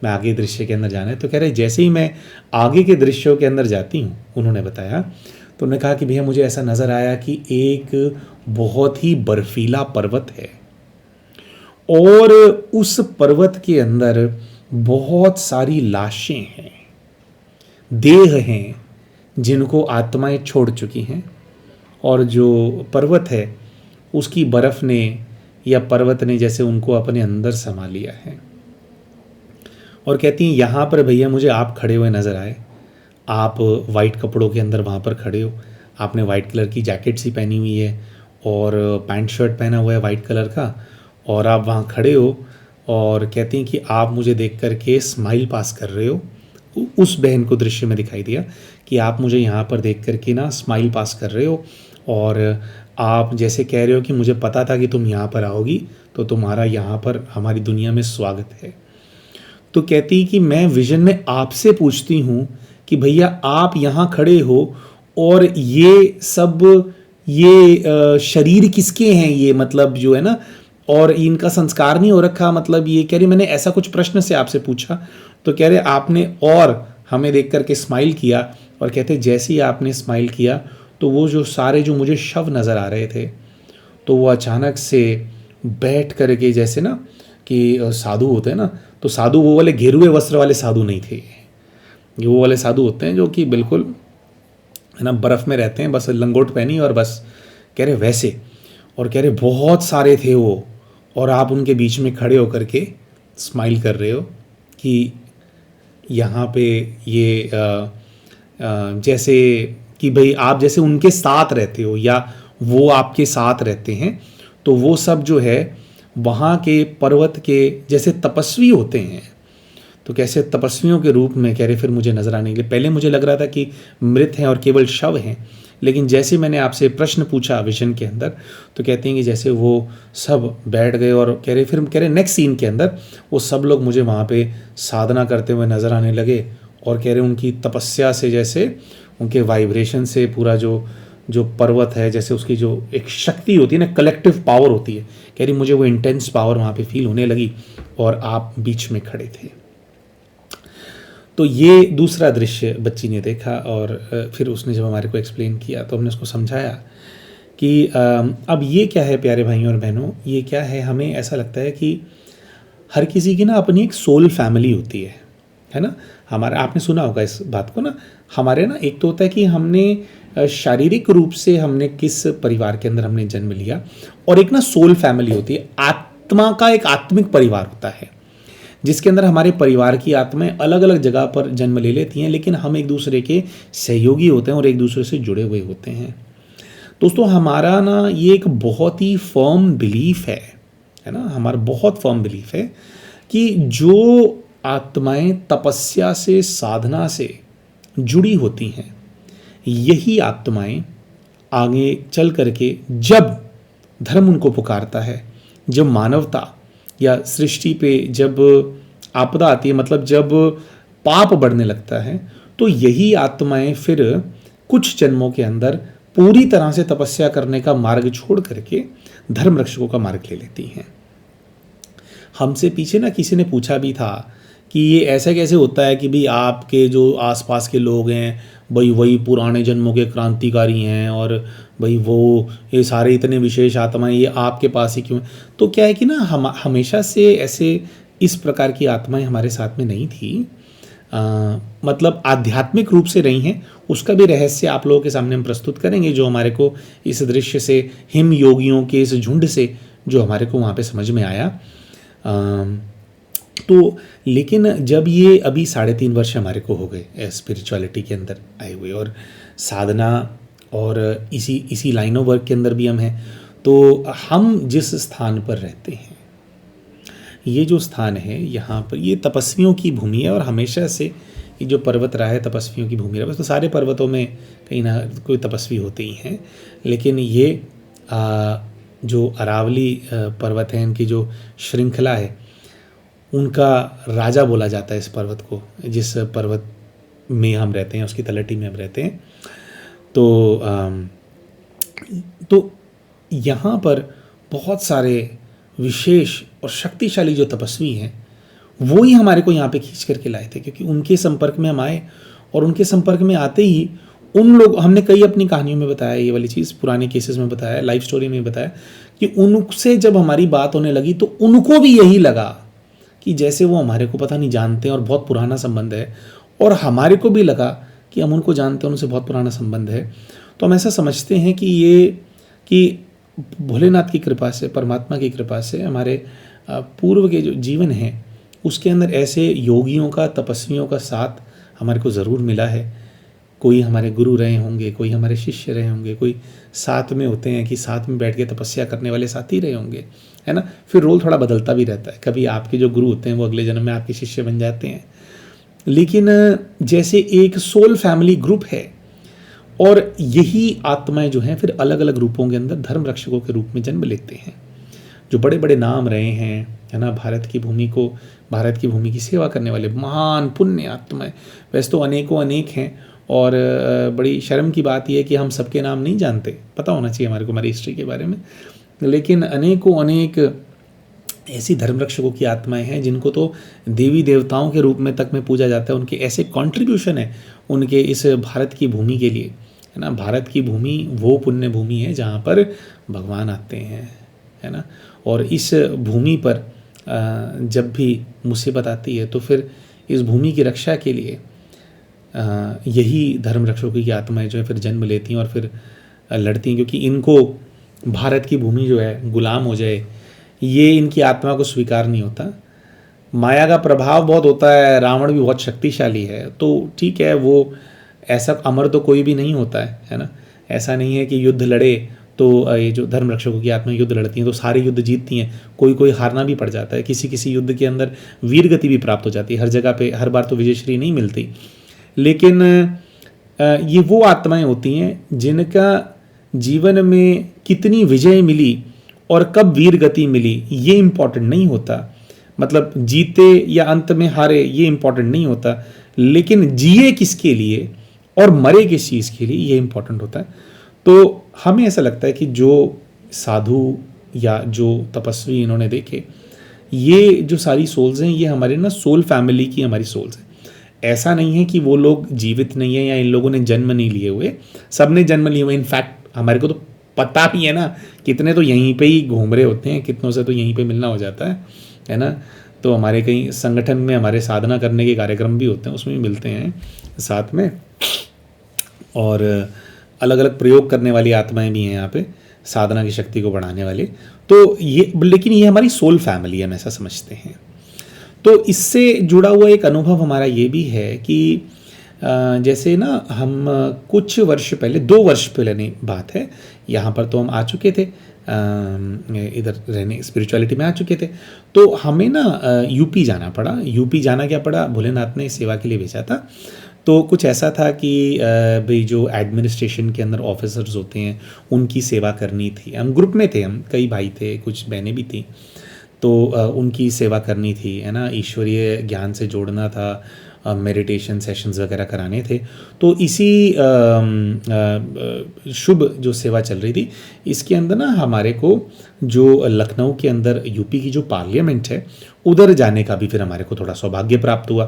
मैं आगे दृश्य के अंदर जाना है। तो कह रहे जैसे ही मैं आगे के दृश्यों के अंदर जाती हूँ, उन्होंने बताया, तो उन्होंने कहा कि भैया मुझे ऐसा नज़र आया कि एक बहुत ही बर्फीला पर्वत है और उस पर्वत के अंदर बहुत सारी लाशें हैं, देह हैं जिनको आत्माएं छोड़ चुकी हैं, और जो पर्वत है उसकी बर्फ़ ने या पर्वत ने जैसे उनको अपने अंदर समा लिया है। और कहती हैं यहाँ पर भैया मुझे आप खड़े हुए नज़र आए, आप वाइट कपड़ों के अंदर वहाँ पर खड़े हो, आपने वाइट कलर की जैकेट सी पहनी हुई है और पैंट शर्ट पहना हुआ है वाइट कलर का, और आप वहाँ खड़े हो और कहती हैं कि आप मुझे देख कर के स्माइल पास कर रहे हो। उस बहन को दृश्य में दिखाई दिया कि आप मुझे यहाँ पर देख कर के ना स्माइल पास कर रहे हो, और आप जैसे कह रहे हो कि मुझे पता था कि तुम यहाँ पर आओगी, तो तुम्हारा यहाँ पर हमारी दुनिया में स्वागत है। तो कहती कि मैं विजन में आपसे पूछती हूँ कि भैया आप यहाँ खड़े हो और ये सब शरीर किसके हैं, ये मतलब जो है ना, और इनका संस्कार नहीं हो रखा, मतलब ये कह रही मैंने ऐसा कुछ प्रश्न से आपसे पूछा। तो कह रहे आपने और हमें देख करके स्माइल किया, और कहते जैसे ही आपने स्माइल किया तो वो जो सारे जो मुझे शव नज़र आ रहे थे, तो वो अचानक से बैठ करके, जैसे ना कि साधु होते हैं ना, तो साधु वो वाले घेरुए वस्त्र वाले साधु नहीं थे, वो वाले साधु होते हैं जो कि बिल्कुल है ना बर्फ़ में रहते हैं, बस लंगोट पहनी और बस, कह रहे वैसे। और कह रहे बहुत सारे थे वो, और आप उनके बीच में खड़े होकर के स्माइल कर रहे हो कि यहाँ पे ये जैसे कि भाई आप जैसे उनके साथ रहते हो या वो आपके साथ रहते हैं। तो वो सब जो है वहाँ के पर्वत के जैसे तपस्वी होते हैं, तो कैसे तपस्वियों के रूप में कह रहे फिर मुझे नज़र आने के लिए। पहले मुझे लग रहा था कि मृत हैं और केवल शव हैं, लेकिन जैसे मैंने आपसे प्रश्न पूछा विजन के अंदर, तो कहते हैं कि जैसे वो सब बैठ गए, और कह रहे नेक्स्ट सीन के अंदर वो सब लोग मुझे वहाँ पे साधना करते हुए नज़र आने लगे, और कह रहे उनकी तपस्या से, जैसे उनके वाइब्रेशन से पूरा जो पर्वत है, जैसे उसकी जो एक शक्ति होती है ना, कलेक्टिव पावर होती है, कह रही मुझे वो इंटेंस पावर वहाँ पे फील होने लगी, और आप बीच में खड़े थे। तो ये दूसरा दृश्य बच्ची ने देखा, और फिर उसने जब हमारे को एक्सप्लेन किया तो हमने उसको समझाया कि अब ये क्या है प्यारे भाइयों और बहनों, ये क्या है। हमें ऐसा लगता है कि हर किसी की ना अपनी एक सोल फैमिली होती है ना। हमारा आपने सुना होगा इस बात को ना, हमारे ना एक तो होता है कि हमने शारीरिक रूप से हमने किस परिवार के अंदर हमने जन्म लिया, और एक ना सोल फैमिली होती है, आत्मा का एक आत्मिक परिवार होता है, जिसके अंदर हमारे परिवार की आत्माएं अलग अलग जगह पर जन्म ले लेती हैं, लेकिन हम एक दूसरे के सहयोगी होते हैं और एक दूसरे से जुड़े हुए होते हैं। दोस्तों हमारा ना ये एक बहुत ही फर्म बिलीफ है ना, हमारा बहुत फर्म बिलीफ है कि जो आत्माएं तपस्या से, साधना से जुड़ी होती हैं, यही आत्माएं आगे चल करके जब धर्म उनको पुकारता है, जब मानवता या सृष्टि पे जब आपदा आती है, मतलब जब पाप बढ़ने लगता है, तो यही आत्माएं फिर कुछ जन्मों के अंदर पूरी तरह से तपस्या करने का मार्ग छोड़ करके धर्म रक्षकों का मार्ग ले लेती हैं। हमसे पीछे ना किसी ने पूछा भी था कि ये ऐसा कैसे होता है कि भाई आपके जो आसपास के लोग हैं भाई वही पुराने जन्मों के क्रांतिकारी हैं, और भाई वो ये सारे इतने विशेष आत्माएं ये आपके पास ही क्यों। तो क्या है कि ना हम हमेशा से ऐसे इस प्रकार की आत्माएं हमारे साथ में नहीं थी, मतलब आध्यात्मिक रूप से रही हैं। उसका भी रहस्य आप लोगों के सामने हम प्रस्तुत करेंगे, जो हमारे को इस दृश्य से, हिम योगियों के इस झुंड से जो हमारे को वहाँ पे समझ में आया। तो लेकिन जब ये अभी 3.5 वर्ष हमारे को हो गए स्पिरिचुअलिटी के अंदर आए हुए, और साधना और इसी लाइन ऑफ वर्क के अंदर भी हम हैं, तो हम जिस स्थान पर रहते हैं, ये जो स्थान है यहाँ पर ये तपस्वियों की भूमि है, और हमेशा से ये जो पर्वत रहा है तपस्वियों की भूमि रहा है। तो सारे पर्वतों में कहीं ना कोई तपस्वी होते ही हैं, लेकिन ये जो अरावली पर्वत है, इनकी जो श्रृंखला है, उनका राजा बोला जाता है इस पर्वत को, जिस पर्वत में हम रहते हैं, उसकी तलहटी में हम रहते हैं। तो यहाँ पर बहुत सारे विशेष और शक्तिशाली जो तपस्वी हैं, वो ही हमारे को यहाँ पे खींच करके लाए थे, क्योंकि उनके संपर्क में हम आए, और उनके संपर्क में आते ही उन लोग, हमने कई अपनी कहानियों में बताया ये वाली चीज़, पुराने केसेस में बताया, लाइफ स्टोरी में बताया कि उनसे जब हमारी बात होने लगी तो उनको भी यही लगा कि जैसे वो हमारे को पता नहीं जानते हैं और बहुत पुराना संबंध है, और हमारे को भी लगा कि हम उनको जानते हैं, उनसे बहुत पुराना संबंध है। तो हम ऐसा समझते हैं कि भोलेनाथ की कृपा से, परमात्मा की कृपा से हमारे पूर्व के जो जीवन है उसके अंदर ऐसे योगियों का, तपस्वियों का साथ हमारे को ज़रूर मिला है। कोई हमारे गुरु रहे होंगे, कोई हमारे शिष्य रहे होंगे, कोई साथ में होते हैं कि साथ में बैठ के तपस्या करने वाले साथी रहे होंगे, है ना। फिर रोल थोड़ा बदलता भी रहता है, कभी आपके जो गुरु होते हैं वो अगले जन्म में आपके शिष्य बन जाते हैं, लेकिन जैसे एक सोल फैमिली ग्रुप है, और यही आत्माएं जो हैं फिर अलग अलग रूपों के अंदर धर्म रक्षकों के रूप में जन्म लेते हैं। जो बड़े बड़े नाम रहे हैं, है ना, भारत की भूमि की सेवा करने वाले महान पुण्य आत्माएं, वैसे तो अनेकों अनेक हैं। और बड़ी शर्म की बात यह है कि हम सबके नाम नहीं जानते, पता होना चाहिए हमारे को हमारी हिस्ट्री के बारे में, लेकिन अनेकों अनेक ऐसी धर्म रक्षकों की आत्माएं हैं जिनको तो देवी देवताओं के रूप में तक में पूजा जाता है। उनके ऐसे कंट्रीब्यूशन है उनके इस भारत की भूमि के लिए, है ना। भारत की भूमि वो पुण्य भूमि है जहाँ पर भगवान आते हैं, है ना। और इस भूमि पर जब भी मुसीबत आती है तो फिर इस भूमि की रक्षा के लिए यही धर्म रक्षकों की आत्माएं जो है फिर जन्म लेती हैं और फिर लड़ती हैं, क्योंकि इनको भारत की भूमि जो है गुलाम हो जाए, ये इनकी आत्मा को स्वीकार नहीं होता। माया का प्रभाव बहुत होता है, रावण भी बहुत शक्तिशाली है, तो ठीक है, वो ऐसा अमर तो कोई भी नहीं होता है ना। ऐसा नहीं है कि युद्ध लड़े तो ये जो धर्म रक्षकों की आत्मा युद्ध लड़ती हैं तो सारे युद्ध जीतती हैं, कोई कोई हारना भी पड़ जाता है, किसी किसी युद्ध के अंदर वीर गति भी प्राप्त हो जाती है, हर जगह पे हर बार तो विजयश्री नहीं मिलती। लेकिन ये वो आत्माएं होती हैं जिनका जीवन में कितनी विजय मिली और कब वीर गति मिली ये इम्पॉर्टेंट नहीं होता, मतलब जीते या अंत में हारे ये इम्पॉर्टेंट नहीं होता, लेकिन जिए किसके लिए और मरे किस चीज़ के लिए ये इम्पॉर्टेंट होता है। तो हमें ऐसा लगता है कि जो साधु या जो तपस्वी इन्होंने देखे, ये जो सारी सोल्स हैं ये हमारे ना सोल फैमिली की हमारी सोल्स हैं। ऐसा नहीं है कि वो लोग जीवित नहीं है या इन लोगों ने जन्म नहीं लिए हुए, सब ने जन्म लिए हुए। इनफैक्ट हमारे को तो पता भी है ना, कितने तो यहीं पे ही घूम रहे होते हैं, कितनों से तो यहीं पे मिलना हो जाता है ना। तो हमारे कई संगठन में हमारे साधना करने के कार्यक्रम भी होते हैं, उसमें भी मिलते हैं साथ में, और अलग अलग प्रयोग करने वाली आत्माएं भी हैं यहाँ पे, साधना की शक्ति को बढ़ाने वाले। तो ये, लेकिन ये हमारी सोल फैमिली है, हम ऐसा समझते हैं। तो इससे जुड़ा हुआ एक अनुभव हमारा ये भी है कि जैसे ना हम कुछ वर्ष पहले, 2 वर्ष पहले बात है, यहाँ पर तो हम आ चुके थे, इधर रहने स्पिरिचुअलिटी में आ चुके थे, तो हमें ना यूपी जाना पड़ा। यूपी जाना क्या पड़ा, भोलेनाथ ने सेवा के लिए भेजा था। तो कुछ ऐसा था कि भाई जो एडमिनिस्ट्रेशन के अंदर ऑफिसर्स होते हैं उनकी सेवा करनी थी। हम ग्रुप में थे, हम कई भाई थे, कुछ बहनें भी थी, तो उनकी सेवा करनी थी, है ना। ईश्वरीय ज्ञान से जोड़ना था, मेडिटेशन सेशंस वगैरह कराने थे। तो इसी शुभ जो सेवा चल रही थी, इसके अंदर ना हमारे को जो लखनऊ के अंदर यूपी की जो पार्लियामेंट है उधर जाने का भी फिर हमारे को थोड़ा सौभाग्य प्राप्त हुआ।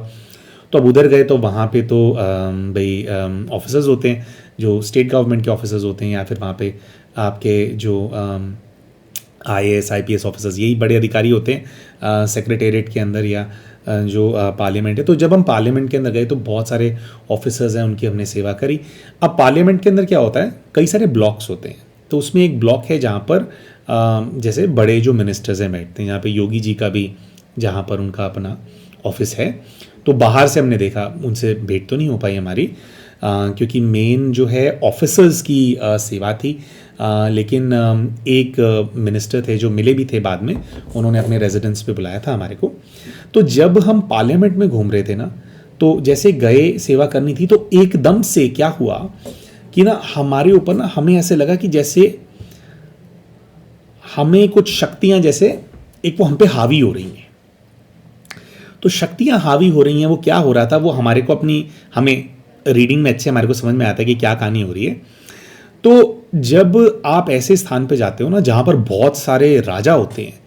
तो अब उधर गए तो वहाँ पे तो भाई ऑफिसर्स होते हैं जो स्टेट गवर्नमेंट के ऑफिसर्स होते हैं, या फिर वहाँ पे आपके जो IAS IPS ऑफिसर्स, यही बड़े अधिकारी होते हैं सेक्रेटेरिएट के अंदर या जो पार्लियामेंट है। तो जब हम पार्लियामेंट के अंदर गए तो बहुत सारे ऑफिसर्स हैं, उनकी हमने सेवा करी। अब पार्लियामेंट के अंदर क्या होता है, कई सारे ब्लॉक्स होते हैं, तो उसमें एक ब्लॉक है जहाँ पर जैसे बड़े जो मिनिस्टर्स हैं बैठते हैं, जहाँ पे योगी जी का भी जहाँ पर उनका अपना ऑफिस है। तो बाहर से हमने देखा, उनसे भेंट तो नहीं हो पाई हमारी, क्योंकि मेन जो है ऑफिसर्स की सेवा थी। लेकिन एक मिनिस्टर थे जो मिले भी थे बाद में, उन्होंने अपने रेजिडेंस पे बुलाया था हमारे को। तो जब हम पार्लियामेंट में घूम रहे थे ना, तो जैसे गए सेवा करनी थी, तो एकदम से क्या हुआ कि ना हमारे ऊपर ना हमें ऐसे लगा कि जैसे हमें कुछ शक्तियां जैसे एक वो हम पे हावी हो रही हैं। तो शक्तियां हावी हो रही हैं, वो क्या हो रहा था, वो हमारे को हमें रीडिंग में अच्छे हमारे को समझ में आता है कि क्या कहानी हो रही है। तो जब आप ऐसे स्थान पे जाते हो ना जहाँ पर बहुत सारे राजा होते हैं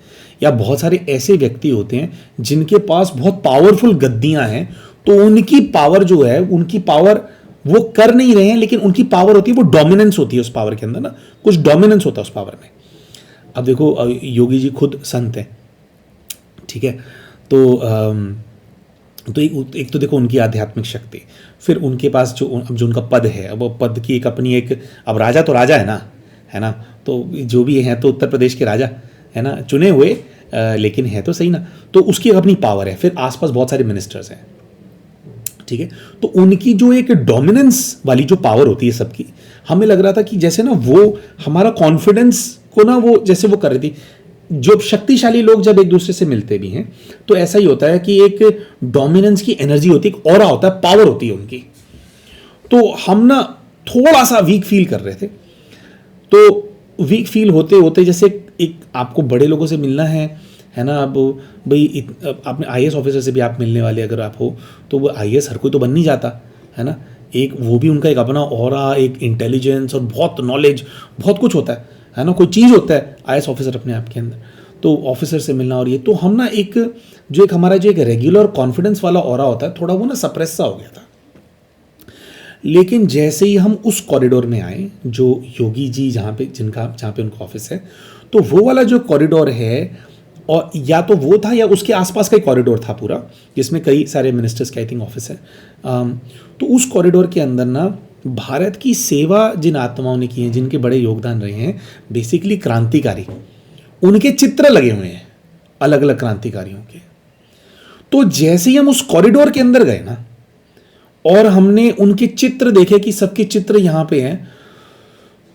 या बहुत सारे ऐसे व्यक्ति होते हैं जिनके पास बहुत पावरफुल गद्दियाँ हैं, तो उनकी पावर जो है, उनकी पावर वो कर नहीं रहे हैं, लेकिन उनकी पावर होती है, वो डोमिनेंस होती है उस पावर के अंदर ना, कुछ डोमिनेंस होता है उस पावर में। अब देखो योगी जी खुद संत हैं, ठीक है, तो एक तो देखो उनकी आध्यात्मिक शक्ति, फिर उनके पास जो उनका पद है, वो पद की एक अपनी एक, अब राजा तो राजा है ना, तो जो भी है तो उत्तर प्रदेश के राजा है ना, चुने हुए, लेकिन है तो सही ना, तो उसकी एक अपनी पावर है। फिर आसपास बहुत सारे मिनिस्टर्स हैं, ठीक है, तो उनकी जो एक डोमिनेंस वाली जो पावर होती है सबकी, हमें लग रहा था कि जैसे ना वो हमारा कॉन्फिडेंस को ना वो जैसे वो कर रही थी। जो शक्तिशाली लोग जब एक दूसरे से मिलते भी हैं तो ऐसा ही होता है कि एक डोमिनेंस की एनर्जी होती है, एक ऑरा होता है, पावर होती है उनकी। तो हम ना थोड़ा सा वीक फील कर रहे थे। तो वीक फील होते होते जैसे एक आपको बड़े लोगों से मिलना है ना। अब भाई आपने आईएएस ऑफिसर से भी आप मिलने वाले अगर आप हो, तो वो आईएएस हर कोई तो बन नहीं जाता, है ना। एक वो भी उनका एक अपना ऑरा, एक इंटेलिजेंस और बहुत नॉलेज, बहुत कुछ होता है ना। कोई चीज़ होता है आईएएस ऑफिसर अपने आप के अंदर, तो ऑफिसर से मिलना। और ये तो हम ना एक जो एक हमारा जो एक रेगुलर कॉन्फिडेंस वाला ऑरा होता है, थोड़ा वो ना सप्रेस सा हो गया था। लेकिन जैसे ही हम उस कॉरिडोर में आए, जो योगी जी जहाँ पे उनका ऑफिस है, तो वो वाला जो कॉरिडोर है, और या तो वो था या उसके आसपास का ही कॉरिडोर था पूरा, जिसमें कई सारे मिनिस्टर्स के आई थिंक ऑफिस है। तो उस कॉरिडोर के अंदर ना भारत की सेवा जिन आत्माओं ने की है, जिनके बड़े योगदान रहे हैं, बेसिकली क्रांतिकारी, उनके चित्र लगे हुए हैं अलग अलग क्रांतिकारियों के। तो जैसे ही हम उस कॉरिडोर के अंदर गए ना, और हमने उनके चित्र देखे कि सबके चित्र यहाँ पे हैं,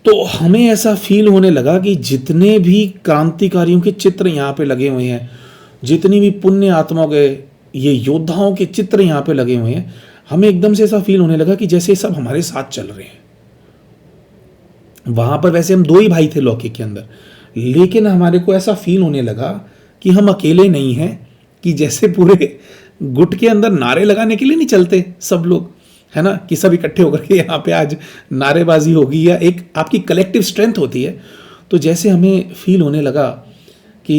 तो हमें ऐसा फील होने लगा कि जितने भी क्रांतिकारियों के चित्र यहाँ पे लगे हुए हैं, जितनी भी पुण्य आत्माओं के, ये योद्धाओं के चित्र यहाँ पे लगे हुए हैं, हमें एकदम से ऐसा फील होने लगा कि जैसे सब हमारे साथ चल रहे हैं। वहां पर वैसे हम 2 ही भाई थे लौकिक के अंदर, लेकिन हमारे को ऐसा फील होने लगा कि हम अकेले नहीं हैं, कि जैसे पूरे गुट के अंदर नारे लगाने के लिए नहीं चलते सब लोग, है ना, कि सब इकट्ठे होकर के यहाँ पे आज नारेबाजी होगी या एक आपकी कलेक्टिव स्ट्रेंथ होती है। तो जैसे हमें फील होने लगा कि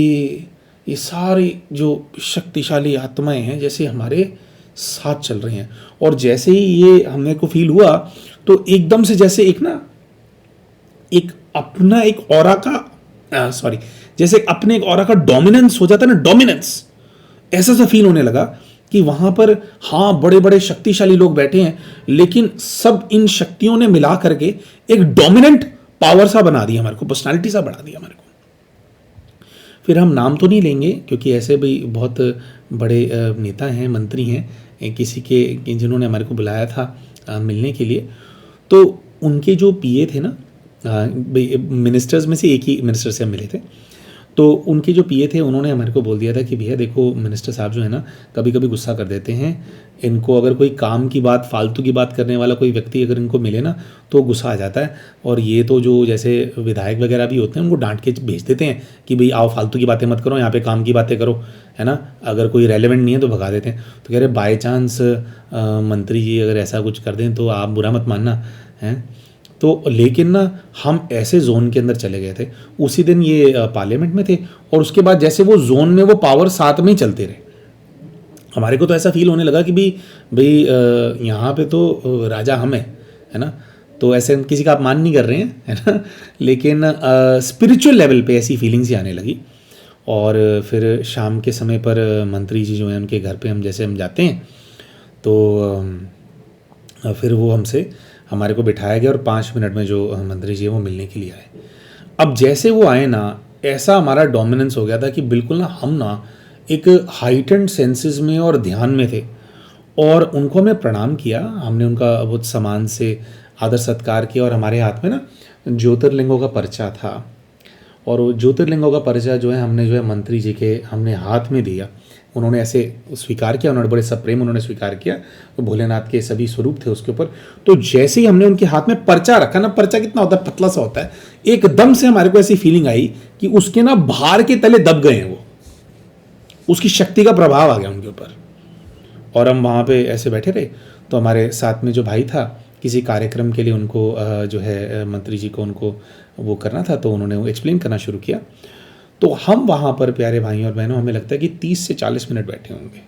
ये सारी जो शक्तिशाली आत्माएं हैं जैसे हमारे साथ चल रही हैं। और जैसे ही ये हमें को फील हुआ, तो एकदम से जैसे एक ना एक अपना एक ऑरा का जैसे अपने एक ऑरा का डोमिनेंस हो जाता है ना, डोमिनेंस, ऐसा सा फील होने लगा कि वहां पर हाँ बड़े बड़े शक्तिशाली लोग बैठे हैं, लेकिन सब इन शक्तियों ने मिला करके एक डोमिनेंट पावर सा बना दिया हमारे को, पर्सनालिटी सा बना दिया हमारे को। फिर हम नाम तो नहीं लेंगे, क्योंकि ऐसे भी बहुत बड़े नेता हैं, मंत्री हैं किसी के, जिन्होंने हमारे को बुलाया था मिलने के लिए। तो उनके जो पीए थे ना, मिनिस्टर्स में से एक ही मिनिस्टर से हम मिले थे, तो उनके जो पीए थे उन्होंने हमारे को बोल दिया था कि भैया देखो, मिनिस्टर साहब जो है ना कभी कभी गुस्सा कर देते हैं, इनको अगर कोई काम की बात, फालतू की बात करने वाला कोई व्यक्ति अगर इनको मिले ना तो गुस्सा आ जाता है। और ये तो जो जैसे विधायक वगैरह भी होते हैं, उनको डांट के भेज देते हैं कि भाई आओ फालतू की बातें मत करो, यहाँ पे काम की बातें करो, है ना। अगर कोई रेलेवेंट नहीं है तो भगा देते हैं। तो कह रहे बाई चांस मंत्री जी अगर ऐसा कुछ कर दें तो आप बुरा मत मानना है। तो लेकिन ना हम ऐसे जोन के अंदर चले गए थे, उसी दिन ये पार्लियामेंट में थे, और उसके बाद जैसे वो जोन में वो पावर साथ में ही चलते रहे। हमारे को तो ऐसा फील होने लगा कि भाई यहाँ पे तो राजा हम है ना। तो ऐसे किसी का अपमान नहीं कर रहे हैं, है ना, लेकिन स्पिरिचुअल लेवल पे ऐसी फीलिंग्स ही आने लगी। और फिर शाम के समय पर मंत्री जी जो हैं उनके घर पे हम जाते हैं, तो फिर वो हमारे को बिठाया गया, और 5 मिनट में जो मंत्री जी हैं वो मिलने के लिए आए। अब जैसे वो आए ना, ऐसा हमारा डोमिनेंस हो गया था कि बिल्कुल ना हम ना एक हाइटेंड सेंसेस में और ध्यान में थे, और उनको हमने प्रणाम किया, हमने उनका बहुत सम्मान से आदर सत्कार किया। और हमारे हाथ में ना ज्योतिर्लिंगों का पर्चा था, और वो ज्योतिर्लिंगों का पर्चा जो है हमने जो है मंत्री जी के हमने हाथ में दिया। उन्होंने ऐसे स्वीकार किया, उन्होंने बड़े सप्रेम उन्होंने स्वीकार किया। तो भोलेनाथ के सभी स्वरूप थे उसके ऊपर। तो जैसे ही हमने उनके हाथ में पर्चा रखा ना, पर्चा कितना होता है, पतला सा होता है, एकदम से हमारे को ऐसी फीलिंग आई कि उसके ना भार के तले दब गए हैं वो, उसकी शक्ति का प्रभाव आ गया उनके ऊपर। और हम वहाँ पे ऐसे बैठे रहे, तो हमारे साथ में जो भाई था, किसी कार्यक्रम के लिए उनको जो है मंत्री जी को उनको वो करना था, तो उन्होंने वो एक्सप्लेन करना शुरू किया। तो हम वहाँ पर प्यारे भाइयों और बहनों, हमें लगता है कि 30 से 40 मिनट बैठे होंगे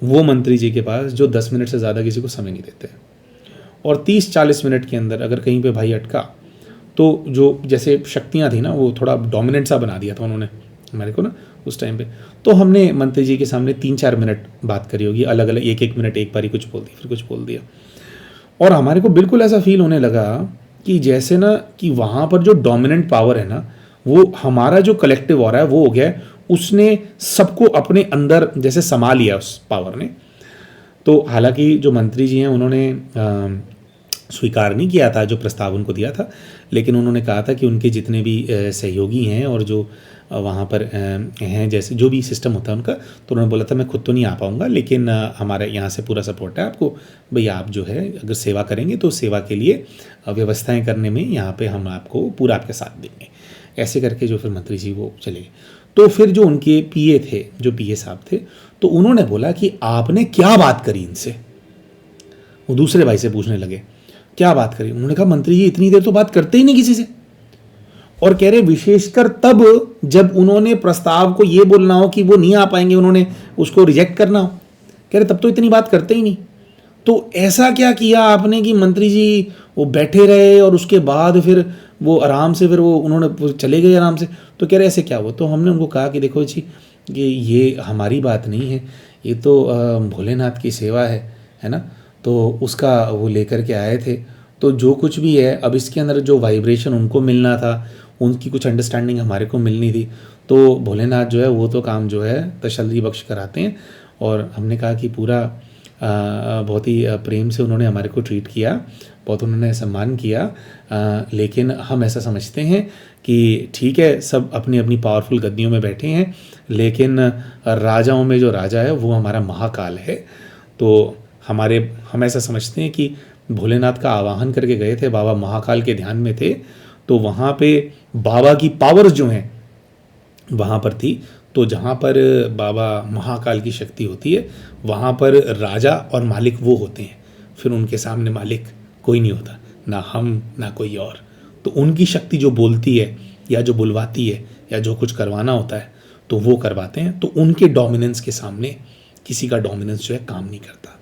वो मंत्री जी के पास, जो 10 मिनट से ज़्यादा किसी को समय नहीं देते। और 30-40 मिनट के अंदर अगर कहीं पे भाई अटका, तो जो जैसे शक्तियाँ थी ना, वो थोड़ा डोमिनेंट सा बना दिया था उन्होंने हमारे को ना उस टाइम पे। तो हमने मंत्री जी के सामने 3-4 मिनट बात करी होगी, अलग अलग 1-1 मिनट एक बारी कुछ बोल दिया, फिर कुछ बोल दिया। और हमारे को बिल्कुल ऐसा फील होने लगा कि जैसे ना कि वहाँ पर जो डोमिनेंट पावर है ना, वो हमारा जो कलेक्टिव हो रहा है वो हो गया है, उसने सबको अपने अंदर जैसे समा लिया उस पावर ने। तो हालांकि जो मंत्री जी हैं उन्होंने स्वीकार नहीं किया था जो प्रस्ताव उनको दिया था, लेकिन उन्होंने कहा था कि उनके जितने भी सहयोगी हैं और जो वहाँ पर हैं, जैसे जो भी सिस्टम होता है उनका, तो उन्होंने बोला था मैं खुद तो नहीं आ पाऊँगा, लेकिन हमारे यहाँ से पूरा सपोर्ट है आपको, भाई आप जो है अगर सेवा करेंगे तो सेवा के लिए व्यवस्थाएं करने में यहाँ पे हम आपको पूरा आपके साथ देंगे। ऐसे करके जो फिर मंत्री जी वो चले गए। तो फिर जो उनके पीए थे, जो पीए साहब थे, तो उन्होंने बोला कि आपने क्या बात करी इनसे। वो दूसरे भाई से पूछने लगे क्या बात करी। उन्होंने कहा मंत्री जी इतनी देर तो बात करते ही नहीं किसी से। और कह रहे विशेषकर तब जब उन्होंने प्रस्ताव को ये बोलना हो कि वो नहीं आ पाएंगे, उन्होंने उसको रिजेक्ट करना हो, कह रहे तब तो इतनी बात करते ही नहीं। तो ऐसा क्या किया आपने कि मंत्री जी वो बैठे रहे और उसके बाद फिर वो आराम से फिर वो उन्होंने चले गए आराम से। तो कह रहे ऐसे क्या हुआ। तो हमने उनको कहा कि देखो जी ये हमारी बात नहीं है, ये तो भोलेनाथ की सेवा है ना। तो उसका वो लेकर के आए थे। तो जो कुछ भी है अब इसके अंदर जो वाइब्रेशन उनको मिलना था, उनकी कुछ अंडरस्टैंडिंग हमारे को मिलनी थी, तो भोलेनाथ जो है वो तो काम जो है तसल्ली बख्श कराते हैं। और हमने कहा कि पूरा बहुत ही प्रेम से उन्होंने हमारे को ट्रीट किया, बहुत उन्होंने सम्मान किया। लेकिन हम ऐसा समझते हैं कि ठीक है सब अपनी अपनी पावरफुल गद्दियों में बैठे हैं, लेकिन राजाओं में जो राजा है वो हमारा महाकाल है। तो हम ऐसा समझते हैं कि भोलेनाथ का आवाहन करके गए थे, बाबा महाकाल के ध्यान में थे, तो वहाँ पे बाबा की पावर्स जो हैं वहाँ पर थी। तो जहाँ पर बाबा महाकाल की शक्ति होती है वहाँ पर राजा और मालिक वो होते हैं, फिर उनके सामने मालिक कोई नहीं होता, ना हम ना कोई और। तो उनकी शक्ति जो बोलती है या जो बुलवाती है या जो कुछ करवाना होता है तो वो करवाते हैं। तो उनके डोमिनेंस के सामने किसी का डोमिनेंस जो है काम नहीं करता।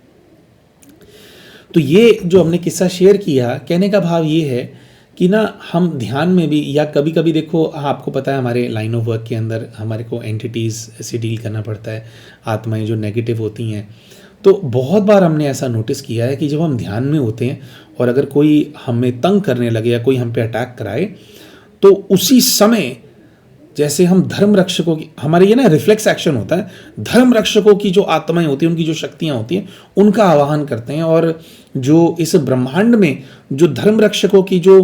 तो ये जो हमने किस्सा शेयर किया, कहने का भाव ये है कि ना हम ध्यान में भी या कभी कभी देखो आपको पता है हमारे लाइन ऑफ वर्क के अंदर हमारे को एंटिटीज़ से डील करना पड़ता है, आत्माएं जो नेगेटिव होती हैं। तो बहुत बार हमने ऐसा नोटिस किया है कि जब हम ध्यान में होते हैं और अगर कोई हमें तंग करने लगे या कोई हम पे अटैक कराए, तो उसी समय जैसे हम धर्म रक्षकों की, हमारे ये ना रिफ्लेक्स एक्शन होता है, धर्म रक्षकों की जो आत्माएं होती हैं, उनकी जो शक्तियां होती हैं, उनका आवाहन करते हैं। और जो इस ब्रह्मांड में जो धर्म रक्षकों की जो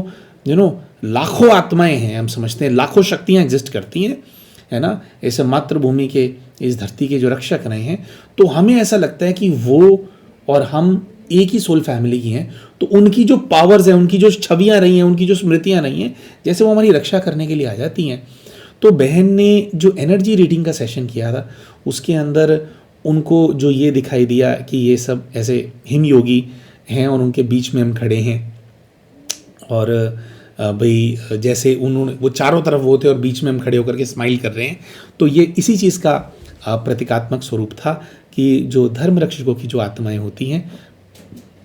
लाखों आत्माएं हैं, हम समझते हैं लाखों शक्तियां एग्जिस्ट करती हैं, है ना, इस मातृभूमि के, इस धरती के जो रक्षक रहे हैं। तो हमें ऐसा लगता है कि वो और हम एक ही सोल फैमिली की हैं। तो उनकी जो पावर्स हैं, उनकी जो छवियां रही हैं, उनकी जो स्मृतियां रही हैं, जैसे वो हमारी रक्षा करने के लिए आ जाती हैं। तो बहन ने जो एनर्जी रीडिंग का सेशन किया था उसके अंदर उनको जो ये दिखाई दिया कि ये सब ऐसे हिम योगी हैं और उनके बीच में हम खड़े हैं, और भाई जैसे उन्होंने वो चारों तरफ वो थे और बीच में हम खड़े होकर के स्माइल कर रहे हैं। तो ये इसी चीज़ का प्रतीकात्मक स्वरूप था कि जो धर्म रक्षकों की जो आत्माएं होती हैं,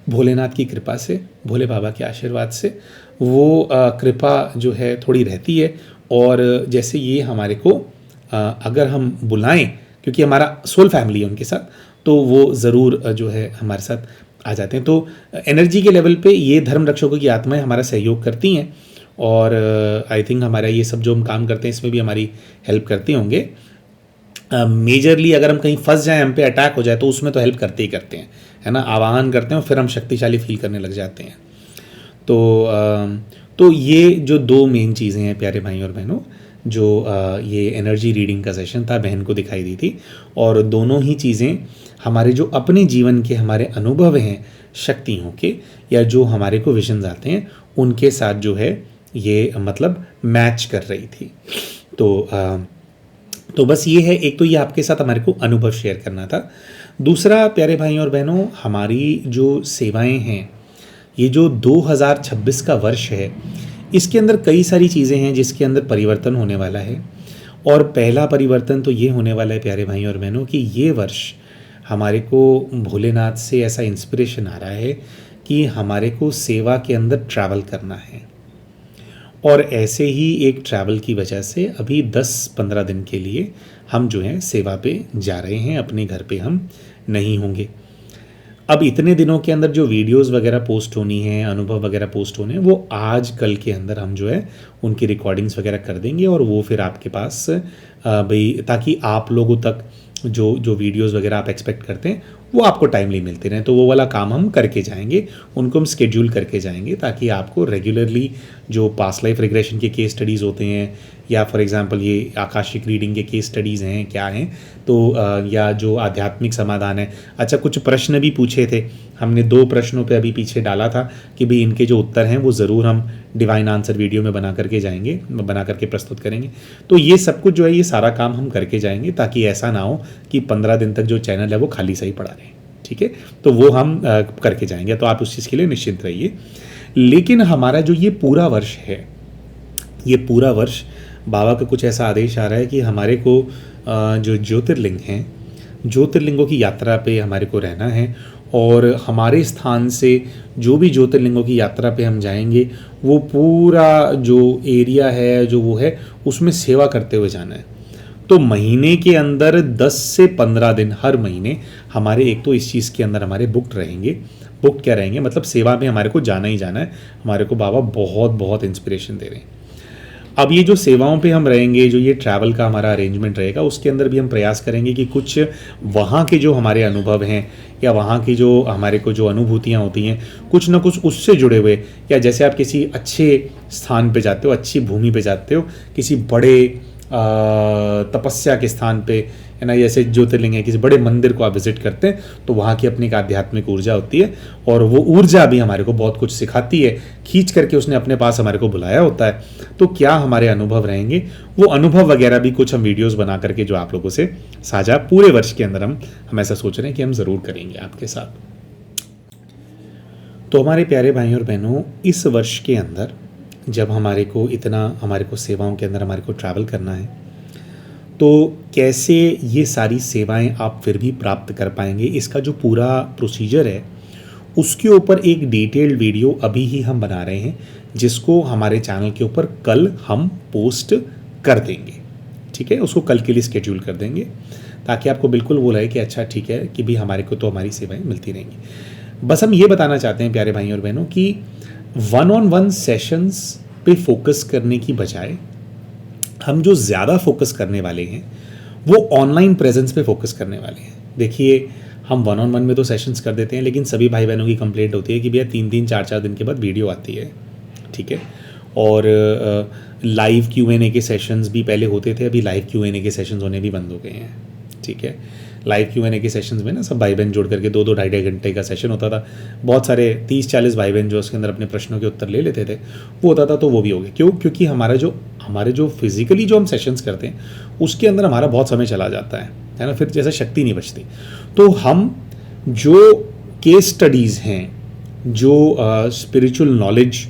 भोलेनाथ की कृपा से, भोले बाबा के आशीर्वाद से वो कृपा जो है थोड़ी रहती है। और जैसे ये हमारे को अगर हम बुलाएं, क्योंकि हमारा सोल फैमिली है उनके साथ, तो वो ज़रूर जो है हमारे साथ आ जाते हैं। तो एनर्जी के लेवल पे ये धर्म रक्षकों की आत्माएं हमारा सहयोग करती हैं। और आई थिंक हमारा ये सब जो हम काम करते हैं इसमें भी हमारी हेल्प करते होंगे। मेजरली अगर हम कहीं फंस जाएं, हम पे अटैक हो जाए, तो उसमें तो हेल्प करते ही करते हैं, है ना, आवाहन करते हैं और फिर हम शक्तिशाली फील करने लग जाते हैं। तो ये जो दो मेन चीज़ें हैं प्यारे भाई और बहनों, जो ये एनर्जी रीडिंग का सेशन था बहन को दिखाई दी थी। और दोनों ही चीज़ें हमारे जो अपने जीवन के हमारे अनुभव हैं शक्तियों के, या जो हमारे को विजन्स आते हैं, उनके साथ जो है ये मतलब मैच कर रही थी। तो बस ये है, एक तो ये आपके साथ हमारे को अनुभव शेयर करना था। दूसरा प्यारे भाई और बहनों, हमारी जो सेवाएं हैं, ये जो 2026 का वर्ष है, इसके अंदर कई सारी चीज़ें हैं जिसके अंदर परिवर्तन होने वाला है। और पहला परिवर्तन तो ये होने वाला है प्यारे भाई और बहनों कि ये वर्ष हमारे को भोलेनाथ से ऐसा इंस्पिरेशन आ रहा है कि हमारे को सेवा के अंदर ट्रैवल करना है। और ऐसे ही एक ट्रैवल की वजह से अभी 10-15 दिन के लिए हम जो हैं सेवा पे जा रहे हैं, अपने घर पे हम नहीं होंगे। अब इतने दिनों के अंदर जो वीडियोस वगैरह पोस्ट होनी है, अनुभव वगैरह पोस्ट होने हैं, वो आज कल के अंदर हम जो है उनकी रिकॉर्डिंग्स वगैरह कर देंगे और वो फिर आपके पास भाई, ताकि आप लोगों तक जो वीडियोस वगैरह आप एक्सपेक्ट करते हैं वो आपको टाइमली मिलते रहें। तो वो वाला काम हम करके जाएंगे, उनको हम स्केड्यूल करके जाएंगे, ताकि आपको रेगुलरली जो पास्ट लाइफ रिग्रेशन के केस स्टडीज़ होते हैं, या फॉर एग्जांपल ये आकाशिक रीडिंग के केस स्टडीज़ हैं क्या हैं, तो या जो आध्यात्मिक समाधान है। अच्छा, कुछ प्रश्न भी पूछे थे हमने, 2 प्रश्नों पे अभी पीछे डाला था कि भाई इनके जो उत्तर हैं वो ज़रूर हम डिवाइन आंसर वीडियो में बना करके जाएंगे, बना करके प्रस्तुत करेंगे। तो ये सब कुछ जो है ये सारा काम हम करके जाएंगे, ताकि ऐसा ना हो कि 15 दिन तक जो चैनल है वो खाली सा ही पड़ा रहे। ठीक है, तो वो हम करके जाएंगे, तो आप उस चीज़ के लिए निश्चिंत रहिए। लेकिन हमारा जो ये पूरा वर्ष है, ये पूरा वर्ष बाबा का कुछ ऐसा आदेश आ रहा है कि हमारे को जो ज्योतिर्लिंग हैं, ज्योतिर्लिंगों की यात्रा पे हमारे को रहना है, और हमारे स्थान से जो भी ज्योतिर्लिंगों की यात्रा पे हम जाएंगे वो पूरा जो एरिया है जो वो है उसमें सेवा करते हुए जाना है। तो महीने के अंदर 10 से 15 दिन हर महीने हमारे एक तो इस चीज़ के अंदर हमारे बुक्ड रहेंगे। बुक्ड क्या रहेंगे, मतलब सेवा में हमारे को जाना ही जाना है। हमारे को बाबा बहुत बहुत इंस्पिरेशन दे रहे हैं। अब ये जो सेवाओं पे हम रहेंगे, जो ये ट्रैवल का हमारा अरेंजमेंट रहेगा, उसके अंदर भी हम प्रयास करेंगे कि कुछ वहाँ के जो हमारे अनुभव हैं, या वहाँ की जो हमारे को जो अनुभूतियाँ होती हैं, कुछ ना कुछ उससे जुड़े हुए, या जैसे आप किसी अच्छे स्थान पे जाते हो, अच्छी भूमि पे जाते हो, किसी बड़े तपस्या के स्थान पे, है ना, जैसे ज्योतिर्लिंग है, किसी बड़े मंदिर को आप विजिट करते हैं, तो वहाँ की अपनी एक आध्यात्मिक ऊर्जा होती है, और वो ऊर्जा भी हमारे को बहुत कुछ सिखाती है, खींच करके उसने अपने पास हमारे को बुलाया होता है। तो क्या हमारे अनुभव रहेंगे, वो अनुभव वगैरह भी कुछ हम वीडियोज़ बना करके जो आप लोगों से साझा पूरे वर्ष के अंदर हम ऐसा सोच रहे हैं कि हम ज़रूर करेंगे आपके साथ। तो हमारे प्यारे भाइयों और बहनों, इस वर्ष के अंदर जब हमारे को सेवाओं के अंदर हमारे को ट्रैवल करना है, तो कैसे ये सारी सेवाएं आप फिर भी प्राप्त कर पाएंगे, इसका जो पूरा प्रोसीजर है उसके ऊपर एक डिटेल्ड वीडियो अभी ही हम बना रहे हैं, जिसको हमारे चैनल के ऊपर कल हम पोस्ट कर देंगे। ठीक है, उसको कल के लिए स्केड्यूल कर देंगे, ताकि आपको बिल्कुल वो रहे कि अच्छा ठीक है कि भी हमारे को तो हमारी सेवाएं मिलती रहेंगी। बस हम ये बताना चाहते हैं प्यारे भाइयों और बहनों कि 1-on-1 सेशंस पे फोकस करने की बजाय हम जो ज़्यादा फोकस करने वाले हैं वो ऑनलाइन प्रेजेंस पे फोकस करने वाले हैं। देखिए, हम 1-on-1 में तो सेशंस कर देते हैं, लेकिन सभी भाई बहनों की कंप्लेंट होती है कि भैया 3-3 4-4 दिन के बाद वीडियो आती है। ठीक है, और लाइव Q&A के सेशंस भी पहले होते थे, अभी लाइव Q&A के सेशंस होने भी बंद हो गए हैं। ठीक है, लाइव Q&A के सेशंस में ना सब भाई बहन जोड़ करके 2-2 ढाई घंटे का सेशन होता था। बहुत सारे 30-40 भाई बहन जो उसके अंदर अपने प्रश्नों के उत्तर ले लेते थे, वो होता था, तो वो भी हो गया। क्यों? क्योंकि हमारे जो फिजिकली जो हम सेशंस करते हैं उसके अंदर हमारा बहुत समय चला जाता है ना, फिर जैसे शक्ति नहीं बचती। तो हम जो केस स्टडीज़ हैं, जो स्पिरिचुअल नॉलेज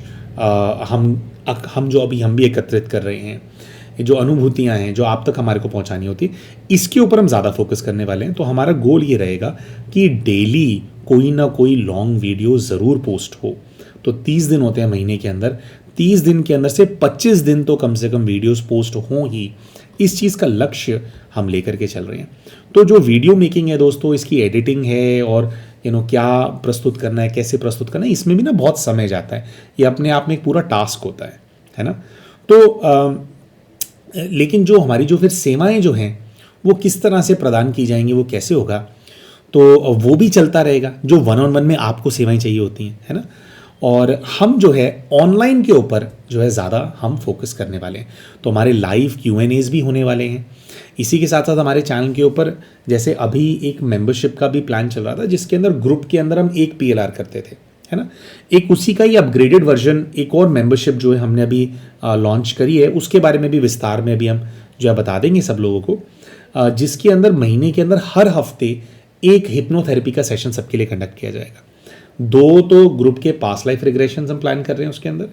हम जो अभी हम भी एकत्रित कर रहे हैं, जो अनुभूतियाँ हैं जो आप तक हमारे को पहुँचानी होती, इसके ऊपर हम ज़्यादा फोकस करने वाले हैं। तो हमारा गोल ये रहेगा कि डेली कोई ना कोई लॉन्ग वीडियो ज़रूर पोस्ट हो। तो 30 दिन होते हैं महीने के अंदर, 30 दिन के अंदर से 25 दिन तो कम से कम वीडियोस पोस्ट हों ही, इस चीज़ का लक्ष्य हम लेकर के चल रहे हैं। तो जो वीडियो मेकिंग है दोस्तों, इसकी एडिटिंग है, और क्या प्रस्तुत करना है, कैसे प्रस्तुत करना है, इसमें भी ना बहुत समय जाता है। ये अपने आप में एक पूरा टास्क होता है ना। तो लेकिन जो हमारी जो फिर सेवाएं जो हैं वो किस तरह से प्रदान की जाएंगी, वो कैसे होगा, तो वो भी चलता रहेगा। जो 1-on-1 में आपको सेवाएं चाहिए होती हैं, है ना, और हम जो है ऑनलाइन के ऊपर जो है ज़्यादा हम फोकस करने वाले हैं। तो हमारे लाइव Q&As भी होने वाले हैं। इसी के साथ साथ हमारे चैनल के ऊपर जैसे अभी एक मेंबरशिप का भी प्लान चल रहा था, जिसके अंदर ग्रुप के अंदर हम एक PLR करते थे, है ना। एक उसी का ही अपग्रेडेड वर्जन, एक और मेंबरशिप जो है हमने अभी लॉन्च करी है, उसके बारे में भी विस्तार में अभी हम जो है बता देंगे सब लोगों को, जिसके अंदर महीने के अंदर हर हफ्ते एक हिप्नोथेरेपी का सेशन सबके लिए कंडक्ट किया जाएगा। 2 तो ग्रुप के पास्ट लाइफ रिग्रेशन हम प्लान कर रहे हैं उसके अंदर,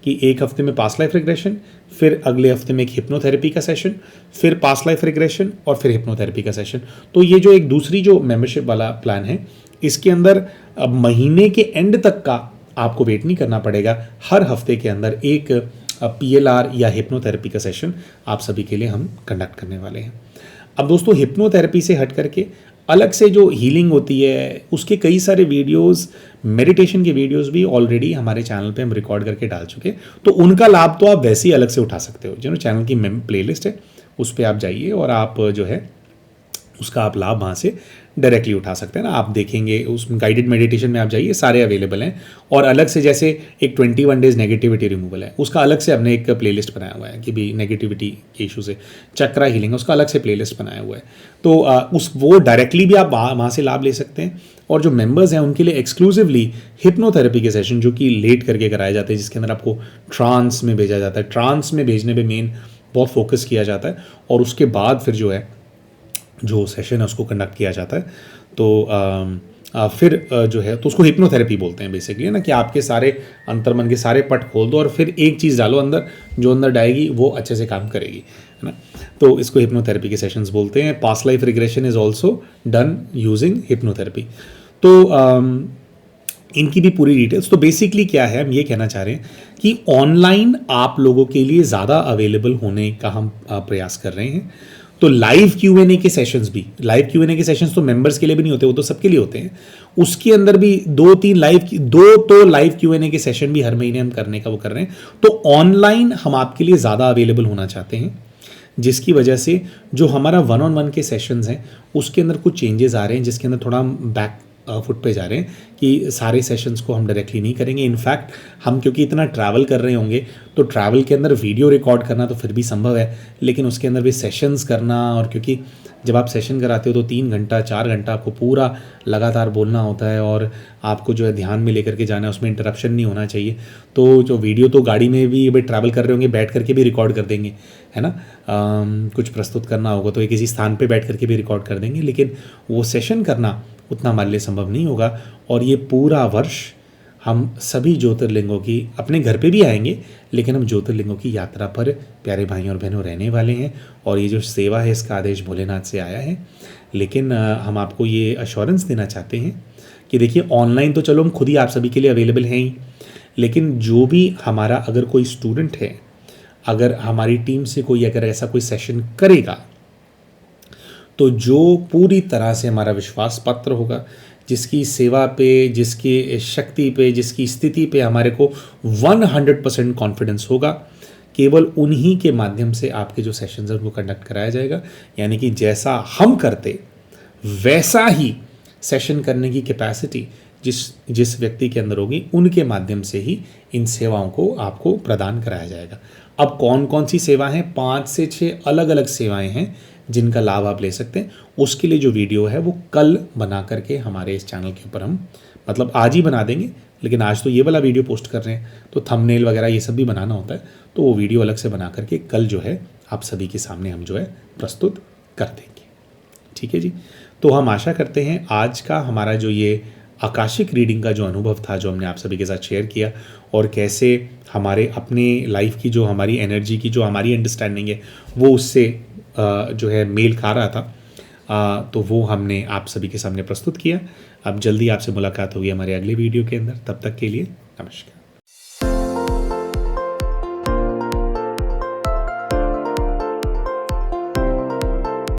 कि एक हफ्ते में पास्ट लाइफ रिग्रेशन, फिर अगले हफ्ते में एक हिप्नोथेरेपी का सेशन, फिर पास्ट लाइफ रिग्रेशन, और फिर हिप्नोथेरेपी का सेशन। तो ये जो एक दूसरी जो मेंबरशिप वाला प्लान है, इसके अंदर अब महीने के एंड तक का आपको वेट नहीं करना पड़ेगा। हर हफ्ते के अंदर एक PLR या हिप्नोथेरेपी का सेशन आप सभी के लिए हम कंडक्ट करने वाले हैं। अब दोस्तों, हिप्नोथेरेपी से हट करके अलग से जो हीलिंग होती है, उसके कई सारे वीडियोस, मेडिटेशन के वीडियोस भी ऑलरेडी हमारे चैनल पे हम रिकॉर्ड करके डाल चुके हैं। तो उनका लाभ तो आप वैसे ही अलग से उठा सकते हो। जो चैनल की प्लेलिस्ट है उस पर आप जाइए और आप जो है उसका आप लाभ वहाँ से डायरेक्टली उठा सकते हैं ना। आप देखेंगे उस गाइडेड मेडिटेशन में आप जाइए, सारे अवेलेबल हैं। और अलग से जैसे एक 21 डेज नेगेटिविटी रिमूवल है, उसका अलग से हमने एक प्लेलिस्ट बनाया हुआ है कि भी नेगेटिविटी के इशू से चक्रा हीलिंग है, उसका अलग से प्लेलिस्ट बनाया हुआ है। तो वो डायरेक्टली भी आप वहाँ से लाभ ले सकते हैं। और जो मेंबर्स हैं उनके लिए एक्सक्लूसिवली हिप्नोथेरेपी के सेशन जो कि लेट करके कराए जाते हैं, जिसके अंदर आपको ट्रांस में भेजा जाता है। ट्रांस में भेजने पे मेन बहुत फोकस किया जाता है और उसके बाद फिर जो है जो सेशन है उसको कंडक्ट किया जाता है। तो फिर जो है तो उसको हिप्नोथेरेपी बोलते हैं बेसिकली ना, कि आपके सारे अंतर्मन के सारे पट खोल दो और फिर एक चीज़ डालो अंदर, जो अंदर डालेगी वो अच्छे से काम करेगी, है ना। तो इसको हिप्नोथेरेपी के सेशंस बोलते हैं। Past life regression is also done using hypnotherapy. तो इनकी भी पूरी डिटेल्स। तो बेसिकली क्या है, हम ये कहना चाह रहे हैं कि ऑनलाइन आप लोगों के लिए ज़्यादा अवेलेबल होने का हम प्रयास कर रहे हैं। तो लाइव Q&A के सेशंस भी, लाइव Q&A के सेशंस तो मेंबर्स के लिए भी नहीं होते, वो तो सबके लिए होते हैं। उसके अंदर भी 2-3 लाइव Q&A के सेशन भी हर महीने हम करने का वो कर रहे हैं। तो ऑनलाइन हम आपके लिए ज़्यादा अवेलेबल होना चाहते हैं, जिसकी वजह से जो हमारा 1-on-1 के सेशंस हैं उसके अंदर कुछ चेंजेस आ रहे हैं, जिसके अंदर थोड़ा हम बैक फुट पे जा रहे हैं कि सारे सेशंस को हम डायरेक्टली नहीं करेंगे। इनफैक्ट हम क्योंकि इतना ट्रैवल कर रहे होंगे तो ट्रैवल के अंदर वीडियो रिकॉर्ड करना तो फिर भी संभव है, लेकिन उसके अंदर भी सेशंस करना, और क्योंकि जब आप सेशन कराते हो तो 3 घंटा 4 घंटा आपको पूरा लगातार बोलना होता है और आपको जो है ध्यान में लेकर के जाना है, उसमें इंटरप्शन नहीं होना चाहिए। तो जो वीडियो तो गाड़ी में भी भाई ट्रैवल कर रहे होंगे बैठ करके भी रिकॉर्ड कर देंगे, है ना। कुछ प्रस्तुत करना होगा तो किसी स्थान पे बैठ करके भी रिकॉर्ड कर देंगे, लेकिन वो सेशन करना उतना हमारे लिए संभव नहीं होगा। और ये पूरा वर्ष हम सभी ज्योतिर्लिंगों की, अपने घर पे भी आएंगे लेकिन हम ज्योतिर्लिंगों की यात्रा पर प्यारे भाई और बहनों रहने वाले हैं। और ये जो सेवा है इसका आदेश भोलेनाथ से आया है। लेकिन हम आपको ये अश्योरेंस देना चाहते हैं कि देखिए ऑनलाइन तो चलो हम खुद ही आप सभी के लिए अवेलेबल हैं ही, लेकिन जो भी हमारा अगर कोई स्टूडेंट है, अगर हमारी टीम से कोई अगर ऐसा कोई सेशन करेगा तो जो पूरी तरह से हमारा विश्वास पात्र होगा, जिसकी सेवा पे, जिसकी शक्ति पे, जिसकी स्थिति पे हमारे को 100% कॉन्फिडेंस होगा, केवल उन्हीं के माध्यम से आपके जो सेशंस हैं उनको कंडक्ट कराया जाएगा। यानी कि जैसा हम करते वैसा ही सेशन करने की कैपेसिटी जिस व्यक्ति के अंदर होगी, उनके माध्यम से ही इन सेवाओं को आपको प्रदान कराया जाएगा। अब कौन कौन सी सेवा हैं, 5 से 6 अलग अलग सेवाएं हैं जिनका लाभ आप ले सकते हैं। उसके लिए जो वीडियो है वो कल बना करके हमारे इस चैनल के ऊपर हम, मतलब आज ही बना देंगे, लेकिन आज तो ये वाला वीडियो पोस्ट कर रहे हैं तो थंबनेल वगैरह ये सब भी बनाना होता है, तो वो वीडियो अलग से बना करके कल जो है आप सभी के सामने हम जो है प्रस्तुत कर देंगे। ठीक है जी। तो हम आशा करते हैं आज का हमारा जो ये आकाशिक रीडिंग का जो अनुभव था, जो हमने आप सभी के साथ शेयर किया, और कैसे हमारे अपने लाइफ की जो हमारी एनर्जी की जो हमारी अंडरस्टैंडिंग है वो उससे जो है मेल खा रहा था, तो वो हमने आप सभी के सामने प्रस्तुत किया। अब जल्दी आपसे मुलाकात होगी हमारे अगले वीडियो के अंदर। तब तक के लिए नमस्कार।